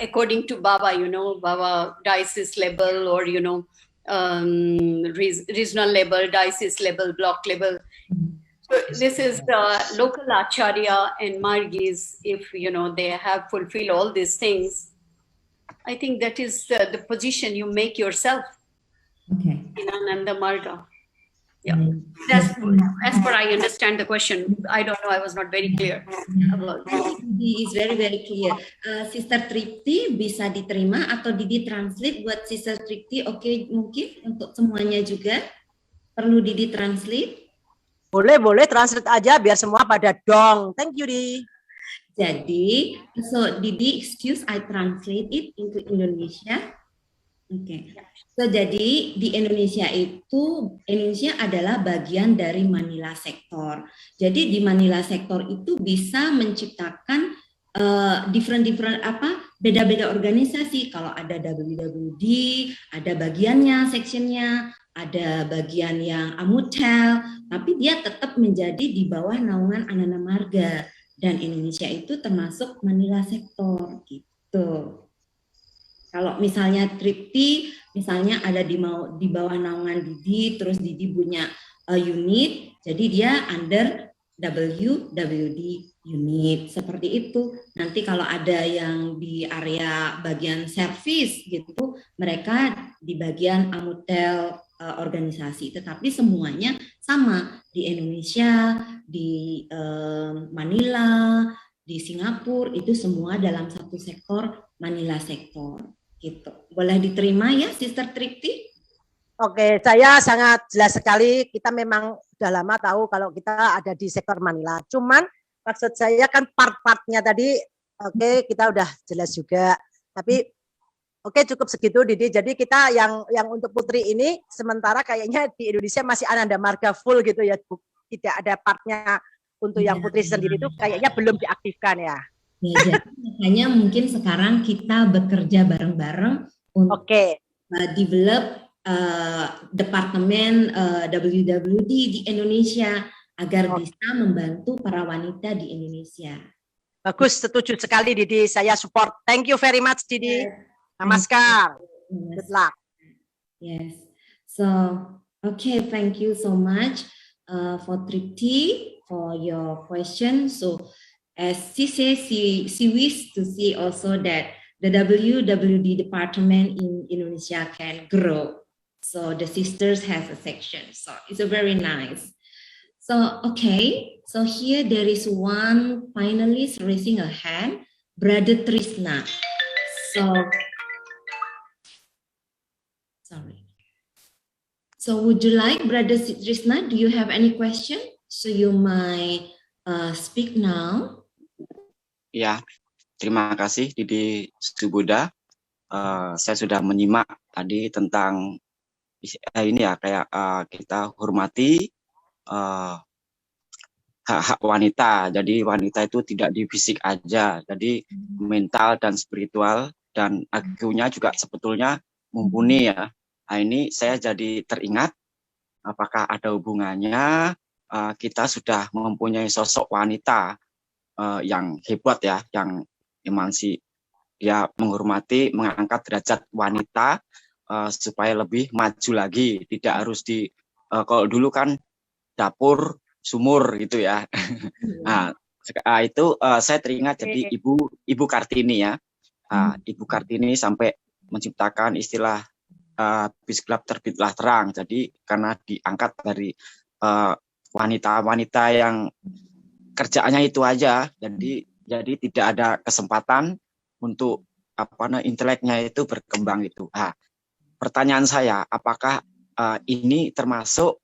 according to Baba, Baba diocese level or regional level, diocese level, block level. So this is local acharya and margis. If they have fulfilled all these things, I think that is the position you make yourself in Ananda Marga. Yeah, that's as per I understand the question. I don't know, I was not very clear about it. Didi is very clear. Sister Tripti bisa diterima atau Didi translate buat Sister Tripti? Oke, mungkin untuk semuanya juga perlu Didi translate. Boleh translate aja biar semua pada dong. Thank you, Di. Jadi, so Didi, excuse I translate it into Indonesia. Oke. So jadi di Indonesia adalah bagian dari Manila Sektor. Jadi di Manila Sektor itu bisa menciptakan beda-beda organisasi. Kalau ada WWD, ada bagiannya, sectionnya, ada bagian yang Amutel, tapi dia tetap menjadi di bawah naungan Ananda Marga, dan Indonesia itu termasuk Manila Sektor gitu. Kalau misalnya Tripti, misalnya ada di bawah naungan Didi, terus Didi punya unit, jadi dia under WWD unit, seperti itu. Nanti kalau ada yang di area bagian service gitu, mereka di bagian Amutel organisasi, tetapi semuanya sama di Indonesia, di Manila, di Singapura, itu semua dalam satu sektor Manila Sektor. Gitu. Boleh diterima ya, Sister Tripti? Oke, saya sangat jelas sekali. Kita memang sudah lama tahu kalau kita ada di sektor Manila. Cuman maksud saya kan part-partnya tadi, oke, kita udah jelas juga. Tapi oke, cukup segitu, Didi. Jadi kita yang untuk Putri ini sementara kayaknya di Indonesia masih Ananda Marga full gitu ya. Tidak ada partnya untuk yang Putri sendiri itu kayaknya belum diaktifkan ya. Ya, jadi makanya mungkin sekarang kita bekerja bareng-bareng untuk develop departemen WWD di Indonesia agar bisa membantu para wanita di Indonesia. Bagus, setuju sekali Didi, saya support. Thank you very much Didi. Namaskar. Good luck. Yes. So, okay, thank you so much for Tripti for your question. So, as she says, she wished to see also that the WWD department in Indonesia can grow. So the sisters has a section. So it's a very nice. So, okay. So here there is one finalist raising a hand, Brother Trisna. So, sorry. So would you like, Brother Trisna, do you have any question? So you might speak now. Ya, terima kasih Didi Subuda. Saya sudah menyimak tadi tentang ini ya, kayak kita hormati hak-hak wanita. Jadi wanita itu tidak di fisik aja, jadi mental dan spiritual dan agunya juga sebetulnya mumpuni ya. Nah, ini saya jadi teringat apakah ada hubungannya kita sudah mempunyai sosok wanita yang hebat ya, yang emansi, dia menghormati, mengangkat derajat wanita supaya lebih maju lagi, tidak harus kalau dulu kan dapur sumur gitu ya. Nah, itu saya teringat jadi Ibu Kartini ya. Ibu Kartini sampai menciptakan istilah habis gelap terbitlah terang. Jadi karena diangkat dari wanita-wanita yang kerjaannya itu aja, jadi tidak ada kesempatan untuk inteleknya itu berkembang itu. Pertanyaan saya, apakah ini termasuk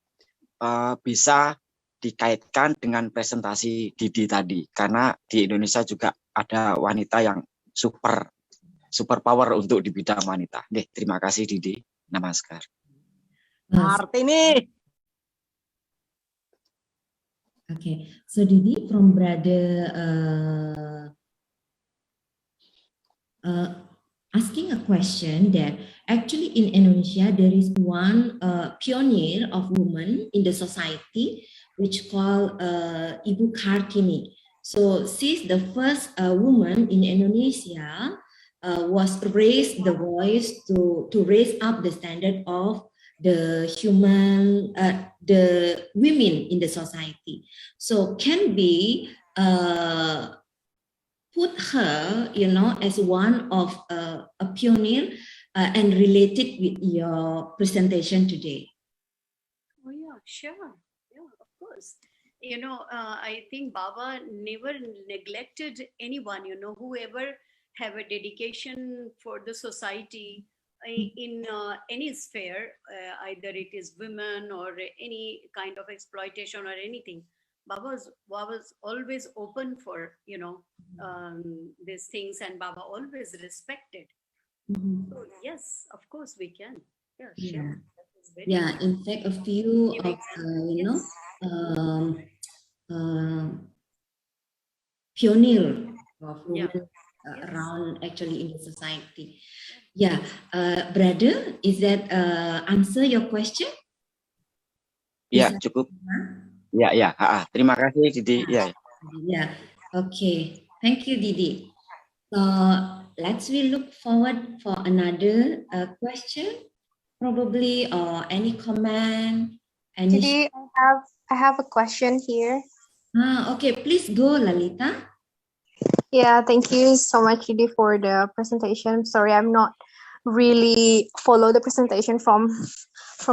bisa dikaitkan dengan presentasi Didi tadi? Karena di Indonesia juga ada wanita yang super power untuk di bidang wanita. Terima kasih Didi. Namaskar. Artini. Okay, so Didi, from brother asking a question that actually in Indonesia there is one pioneer of women in the society which called Ibu Kartini. So she's the first woman in Indonesia was raised the voice to raise up the standard of the women in the society. So can we put her, as one of a pioneer and related with your presentation today? Oh yeah, sure. Yeah, of course. I think Baba never neglected anyone, whoever have a dedication for the society in any sphere, either it is women or any kind of exploitation or anything. Baba was always open for, these things, and Baba always respected. So yes, of course we can. Yeah, sure. Yeah, in fact, a few of pioneer of women around actually in the society. Yeah, brother, is that answer your question? Ya, cukup. Ya. Terima kasih Didi. Yeah. Okay. Thank you, Didi. So let's look forward for another question, probably, or any comment. Didi, I have a question here. Okay, please go, Lalita. Yeah, thank you so much, Didi, for the presentation. Sorry, I'm not really follow the presentation from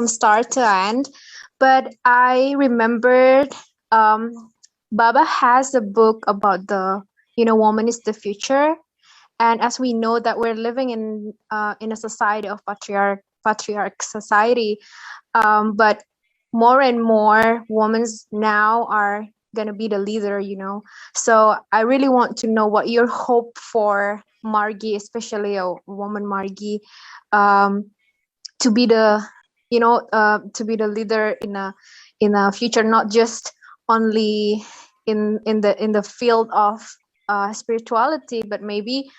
start to end, but I remembered Baba has a book about the woman is the future, and as we know that we're living in a society of patriarch society, but more and more women now are gonna be the leader, so I really want to know what your hope for Margie, especially a woman Margie, to be the to be the leader in a future, not just only in the field of spirituality, but maybe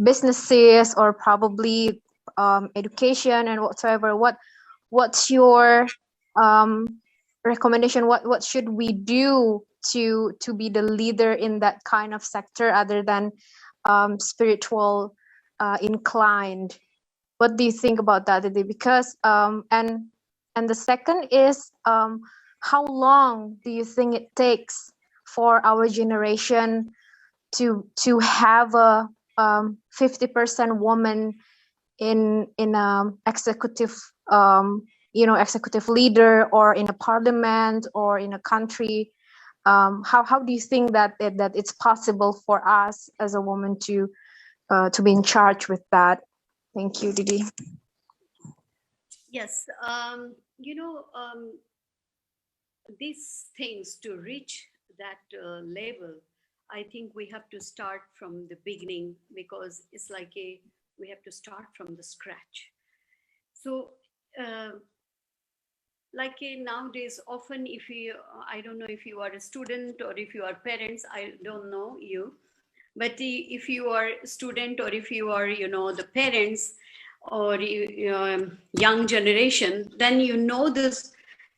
businesses or probably education and whatsoever. What's your recommendation? What should we do to be the leader in that kind of sector other than spiritual inclined? What do you think about that, Didi? Because and the second is how long do you think it takes for our generation to have a 50% woman in executive executive leader, or in a parliament, or in a country? How do you think that it's possible for us as a woman to be in charge with that? Thank you, Didi. Yes, these things, to reach that level, I think we have to start from the beginning, because it's like we have to start from the scratch. So nowadays, often if I don't know if you are a student or if you are parents, I don't know you, but if you are a student or if you are, the parents or young generation, then this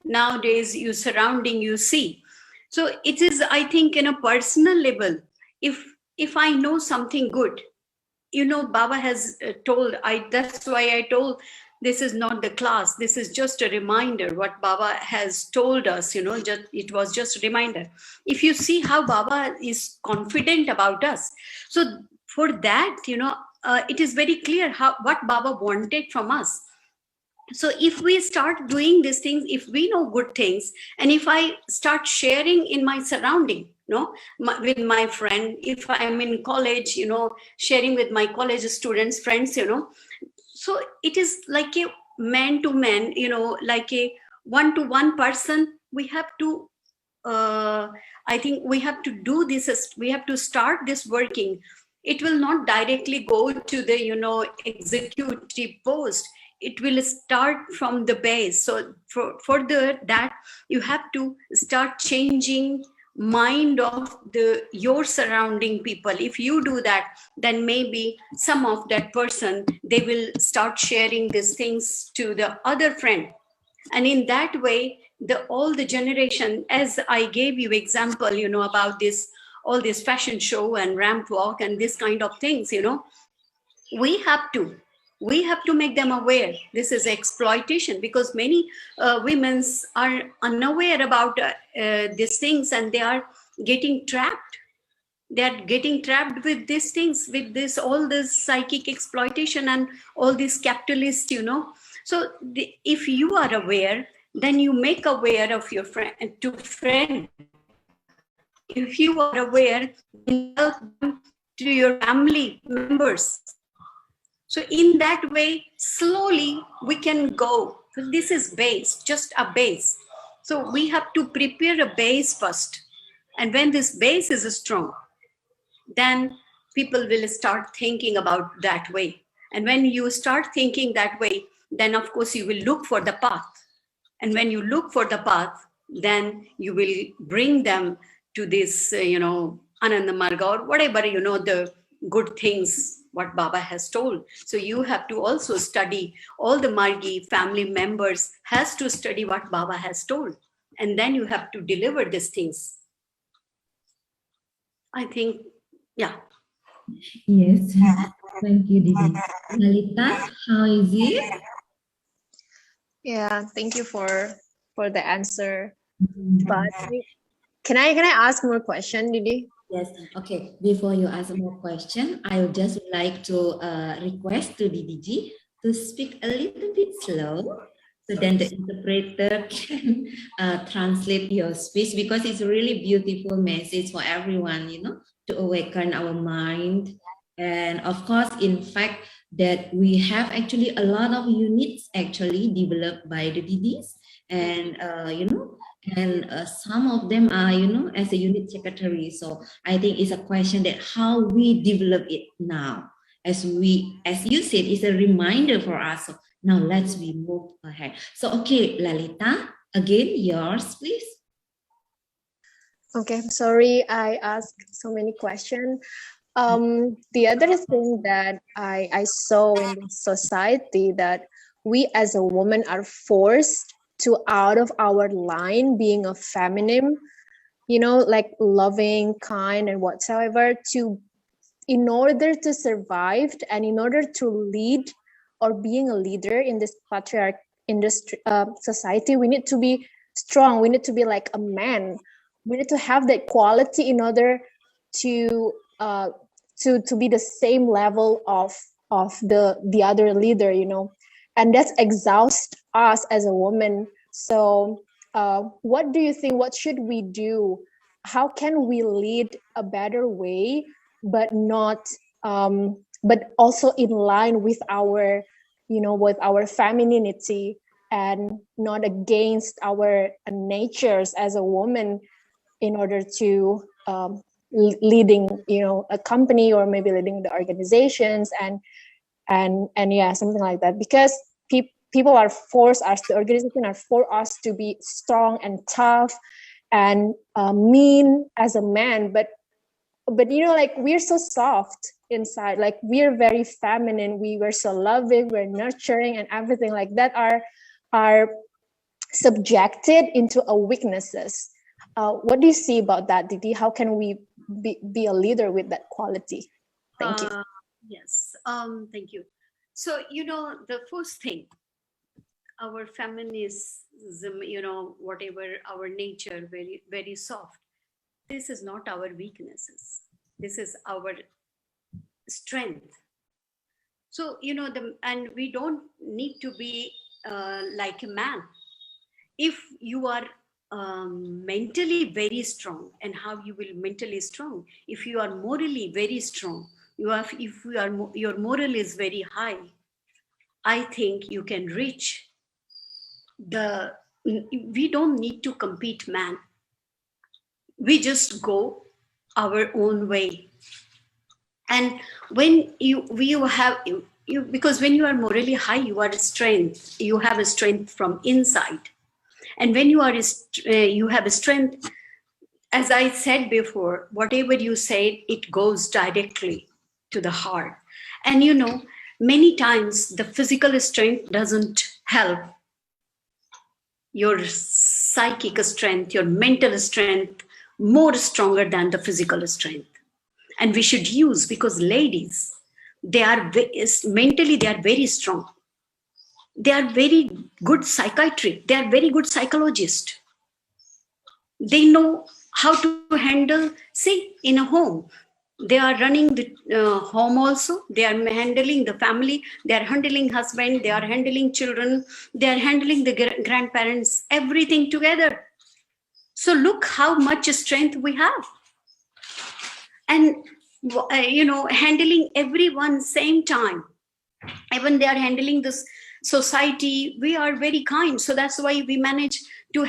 nowadays you surrounding, you see. So it is, I think, in a personal level, if I know something good, Baba has told, that's why I told This is not the class. This is just a reminder what Baba has told us, it was just a reminder. If you see how Baba is confident about us. So for that, it is very clear what Baba wanted from us. So if we start doing these things, if we know good things, and if I start sharing in my surrounding, with my friend, if I'm in college, sharing with my college students, friends, so it is like a man to man, like a one-to-one person. We have to, I think we have to do this, we have to start this working. It will not directly go to the, executive post. It will start from the base. So for that, you have to start changing mind of your surrounding people. If you do that, then maybe some of that person, they will start sharing these things to the other friend. And in that way, all the generation, as I gave you example, about all this fashion show and ramp walk and this kind of things, we have to make them aware this is exploitation, because many women are unaware about these things, and they are getting trapped. They are getting trapped with these things, with all this psychic exploitation and all these capitalists, So if you are aware, then you make aware of your friend. If you are aware, then help them to your family members. So in that way, slowly we can go. This is base, just a base. So we have to prepare a base first. And when this base is strong, then people will start thinking about that way. And when you start thinking that way, then of course you will look for the path. And when you look for the path, then you will bring them to this, Ananda Marga or whatever, the good things what Baba has told. So you have to also study, all the Margi family members has to study what Baba has told. And then you have to deliver these things. I think, yeah. Yes. Thank you, Didi. Lalita, how is it? Yeah, thank you for the answer. But can I ask more question, Didi? Yes. Okay. Before you ask more question, I would just like to request to Didi to speak a little bit slow, so then the interpreter can translate your speech, because it's a really beautiful message for everyone, to awaken our mind. And of course, in fact, that we have actually a lot of units actually developed by the Didis, and and some of them are, as a unit secretary. So I think it's a question that how we develop it now. As you said, it's a reminder for us. So now let's we move ahead. So okay, Lalita, again yours, please. Okay, sorry I asked so many questions. The other thing that I saw in society, that we as a woman are forced to out of our line being a feminine, like loving, kind, and whatsoever, in order to survive and in order to lead or being a leader in this patriarch industry society, we need to be strong. We need to be like a man. We need to have that quality in order to be the same level of the other leader, and that's exhaust us as a woman. So what do you think, what should we do? How can we lead a better way, but not but also in line with our with our femininity, and not against our natures as a woman, in order to leading a company, or maybe leading the organizations, and yeah, something like that, because people are forced us, the organization are for us to be strong and tough and mean as a man, but like we're so soft inside, like we're very feminine, we were so loving, we're nurturing, and everything like that are subjected into a weaknesses. What do you see about that, Didi? How can we be a leader with that quality? Thank you. Yes, thank you. So, the first thing, our feminism, whatever our nature, very, very soft. This is not our weaknesses. This is our strength. So, and we don't need to be like a man. If you are mentally very strong, and how you will mentally strong? If you are morally very strong, your moral is very high, I think you can reach we don't need to compete, man. We just go our own way. And when because when you are morally high, you have a strength from inside. And when you have a strength, as I said before, whatever you say, it goes directly to the heart. And many times the physical strength doesn't help. Your psychic strength, your mental strength, more stronger than the physical strength. And we should use, because ladies, mentally they are very strong. They are very good psychiatry. They are very good psychologists. They know how to handle, see, in a home. They are running the home also. They are handling the family. They are handling husband. They are handling children. They are handling the grandparents, everything together. So look how much strength we have. And, handling everyone same time. Even they are handling this society, we are very kind. So that's why we manage to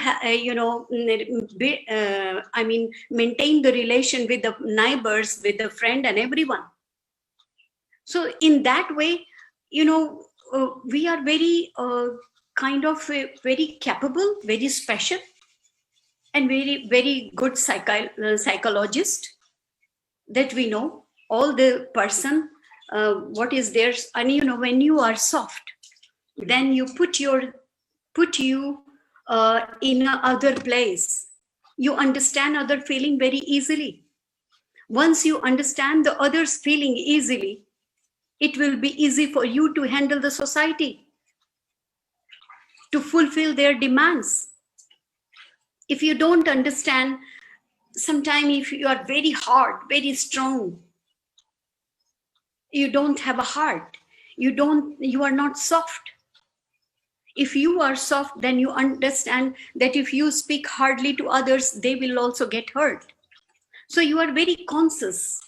maintain the relation with the neighbors, with the friend and everyone. So in that way, we are very very capable, very special, and very, very good psychologist, that we know all the person what is theirs. And when you are soft, then you put you in a other place. You understand other feeling very easily. Once you understand the others feeling easily, it will be easy for you to handle the society, to fulfill their demands. If you don't understand, sometimes if you are very hard, very strong, you don't have a heart, you are not soft. If you are soft, then you understand that if you speak hardly to others, they will also get hurt. So you are very conscious.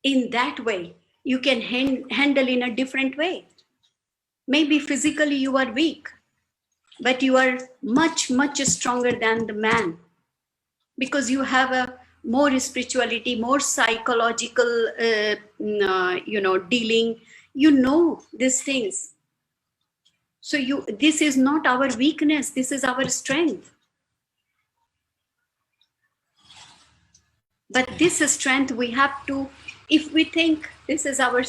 In that way, you can handle in a different way. Maybe physically you are weak, but you are much, much stronger than the man, because you have a more spirituality, more psychological, dealing. These things. So this is not our weakness. This is our strength. But this strength we have to, if we think this is our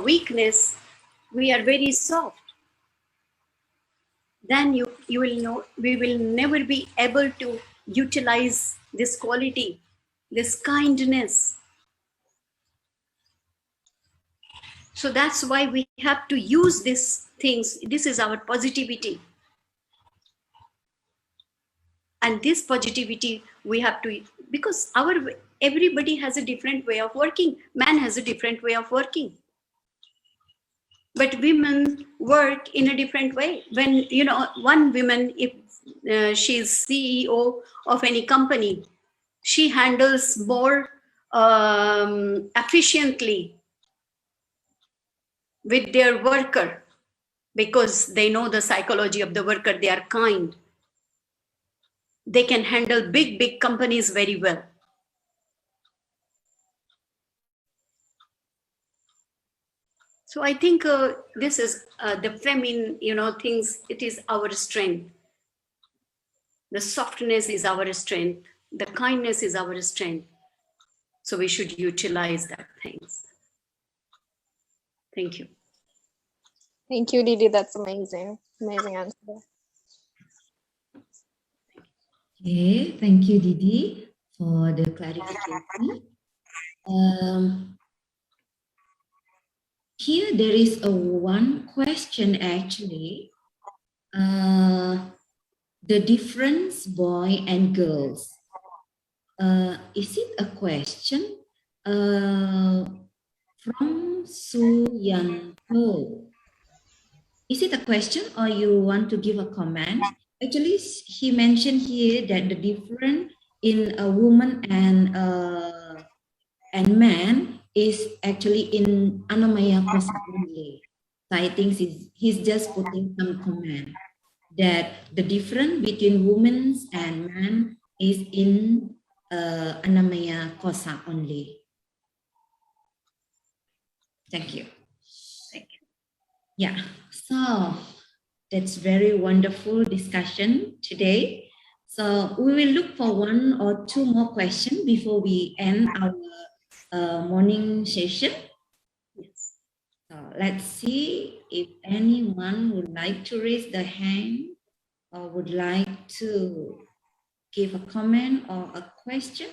weakness, we are very soft, then you will know we will never be able to utilize this quality, this kindness. So that's why we have to use these things. This is our positivity. And this positivity we have to, because everybody has a different way of working. Man has a different way of working. But women work in a different way. When, one woman, if she's CEO of any company, she handles more efficiently with their worker, because they know the psychology of the worker. They are kind. They can handle big, big companies very well. So I think this is the feminine, things. It is our strength. The softness is our strength. The kindness is our strength. So we should utilize that things. Thank you. Thank you, Didi. That's amazing. Amazing answer. Okay, thank you, Didi, for the clarification. here there is a one question actually. The difference boy and girls. Is it a question? From Suyanto. Is it a question or you want to give a comment? Actually, he mentioned here that the difference in a woman and man is actually in Anamaya Kosa only. So I think he's just putting some comment that the difference between women and men is in Anamaya Kosa only. Thank you. Thank you. Yeah, so that's very wonderful discussion today. So we will look for one or two more questions before we end our morning session. Yes. So let's see if anyone would like to raise the hand or would like to give a comment or a question.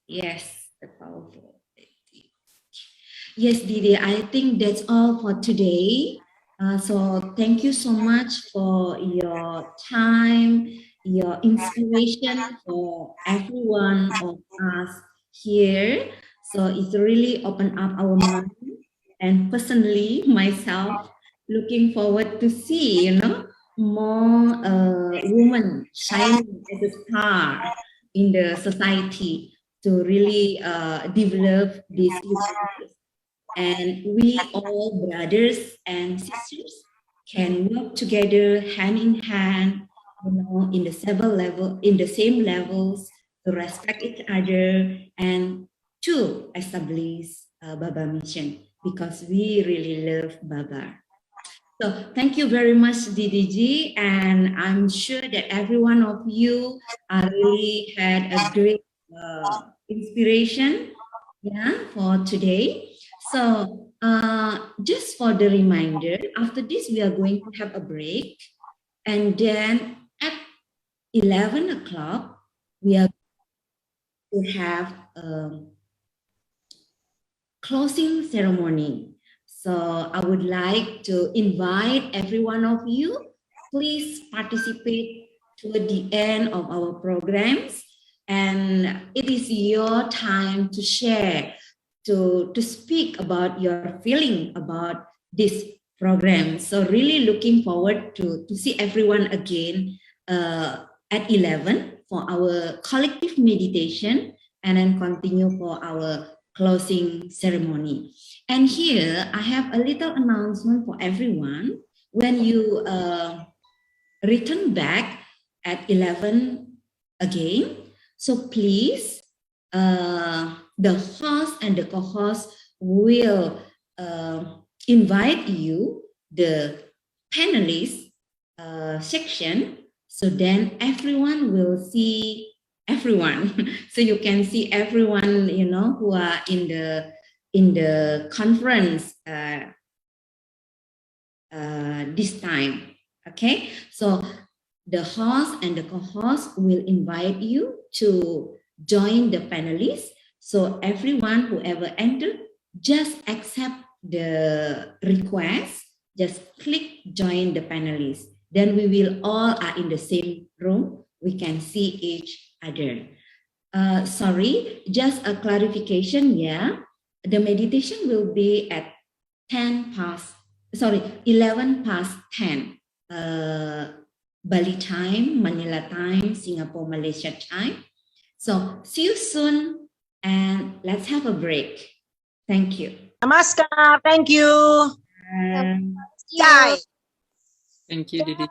Yes, the powerful. Yes, Didi, I think that's all for today. So thank you so much for your time, your inspiration for everyone of us here. So it's really opened up our mind, and personally myself looking forward to see, more women shining as a star in the society to really develop these youth. And we all brothers and sisters can work together hand in hand, in the same levels to respect each other and to establish Baba mission because we really love Baba. So thank you very much, DDG, and I'm sure that every one of you really had a great inspiration, for today. So just for the reminder, after this we are going to have a break, and then at 11 o'clock we are going to have a closing ceremony. So I would like to invite every one of you, please participate toward the end of our programs, and it is your time to share, to speak about your feeling about this program. So really looking forward to see everyone again at 11 for our collective meditation, and then continue for our closing ceremony. And here I have a little announcement for everyone. When you return back at 11 again, so please, the host and the co-host will invite you, the panelists section, so then everyone will see everyone. So you can see everyone, who are in the conference this time. Okay, so the host and the co-host will invite you to join the panelists. So everyone who ever entered, just accept the request, just click join the panelists. Then we will all are in the same room. We can see each other. Sorry, just a clarification, the meditation will be at 11 past 10. Bali time, Manila time, Singapore, Malaysia time. So see you soon, and let's have a break. Thank you. Namaskar, thank you. Bye. Bye. Thank you, Didi.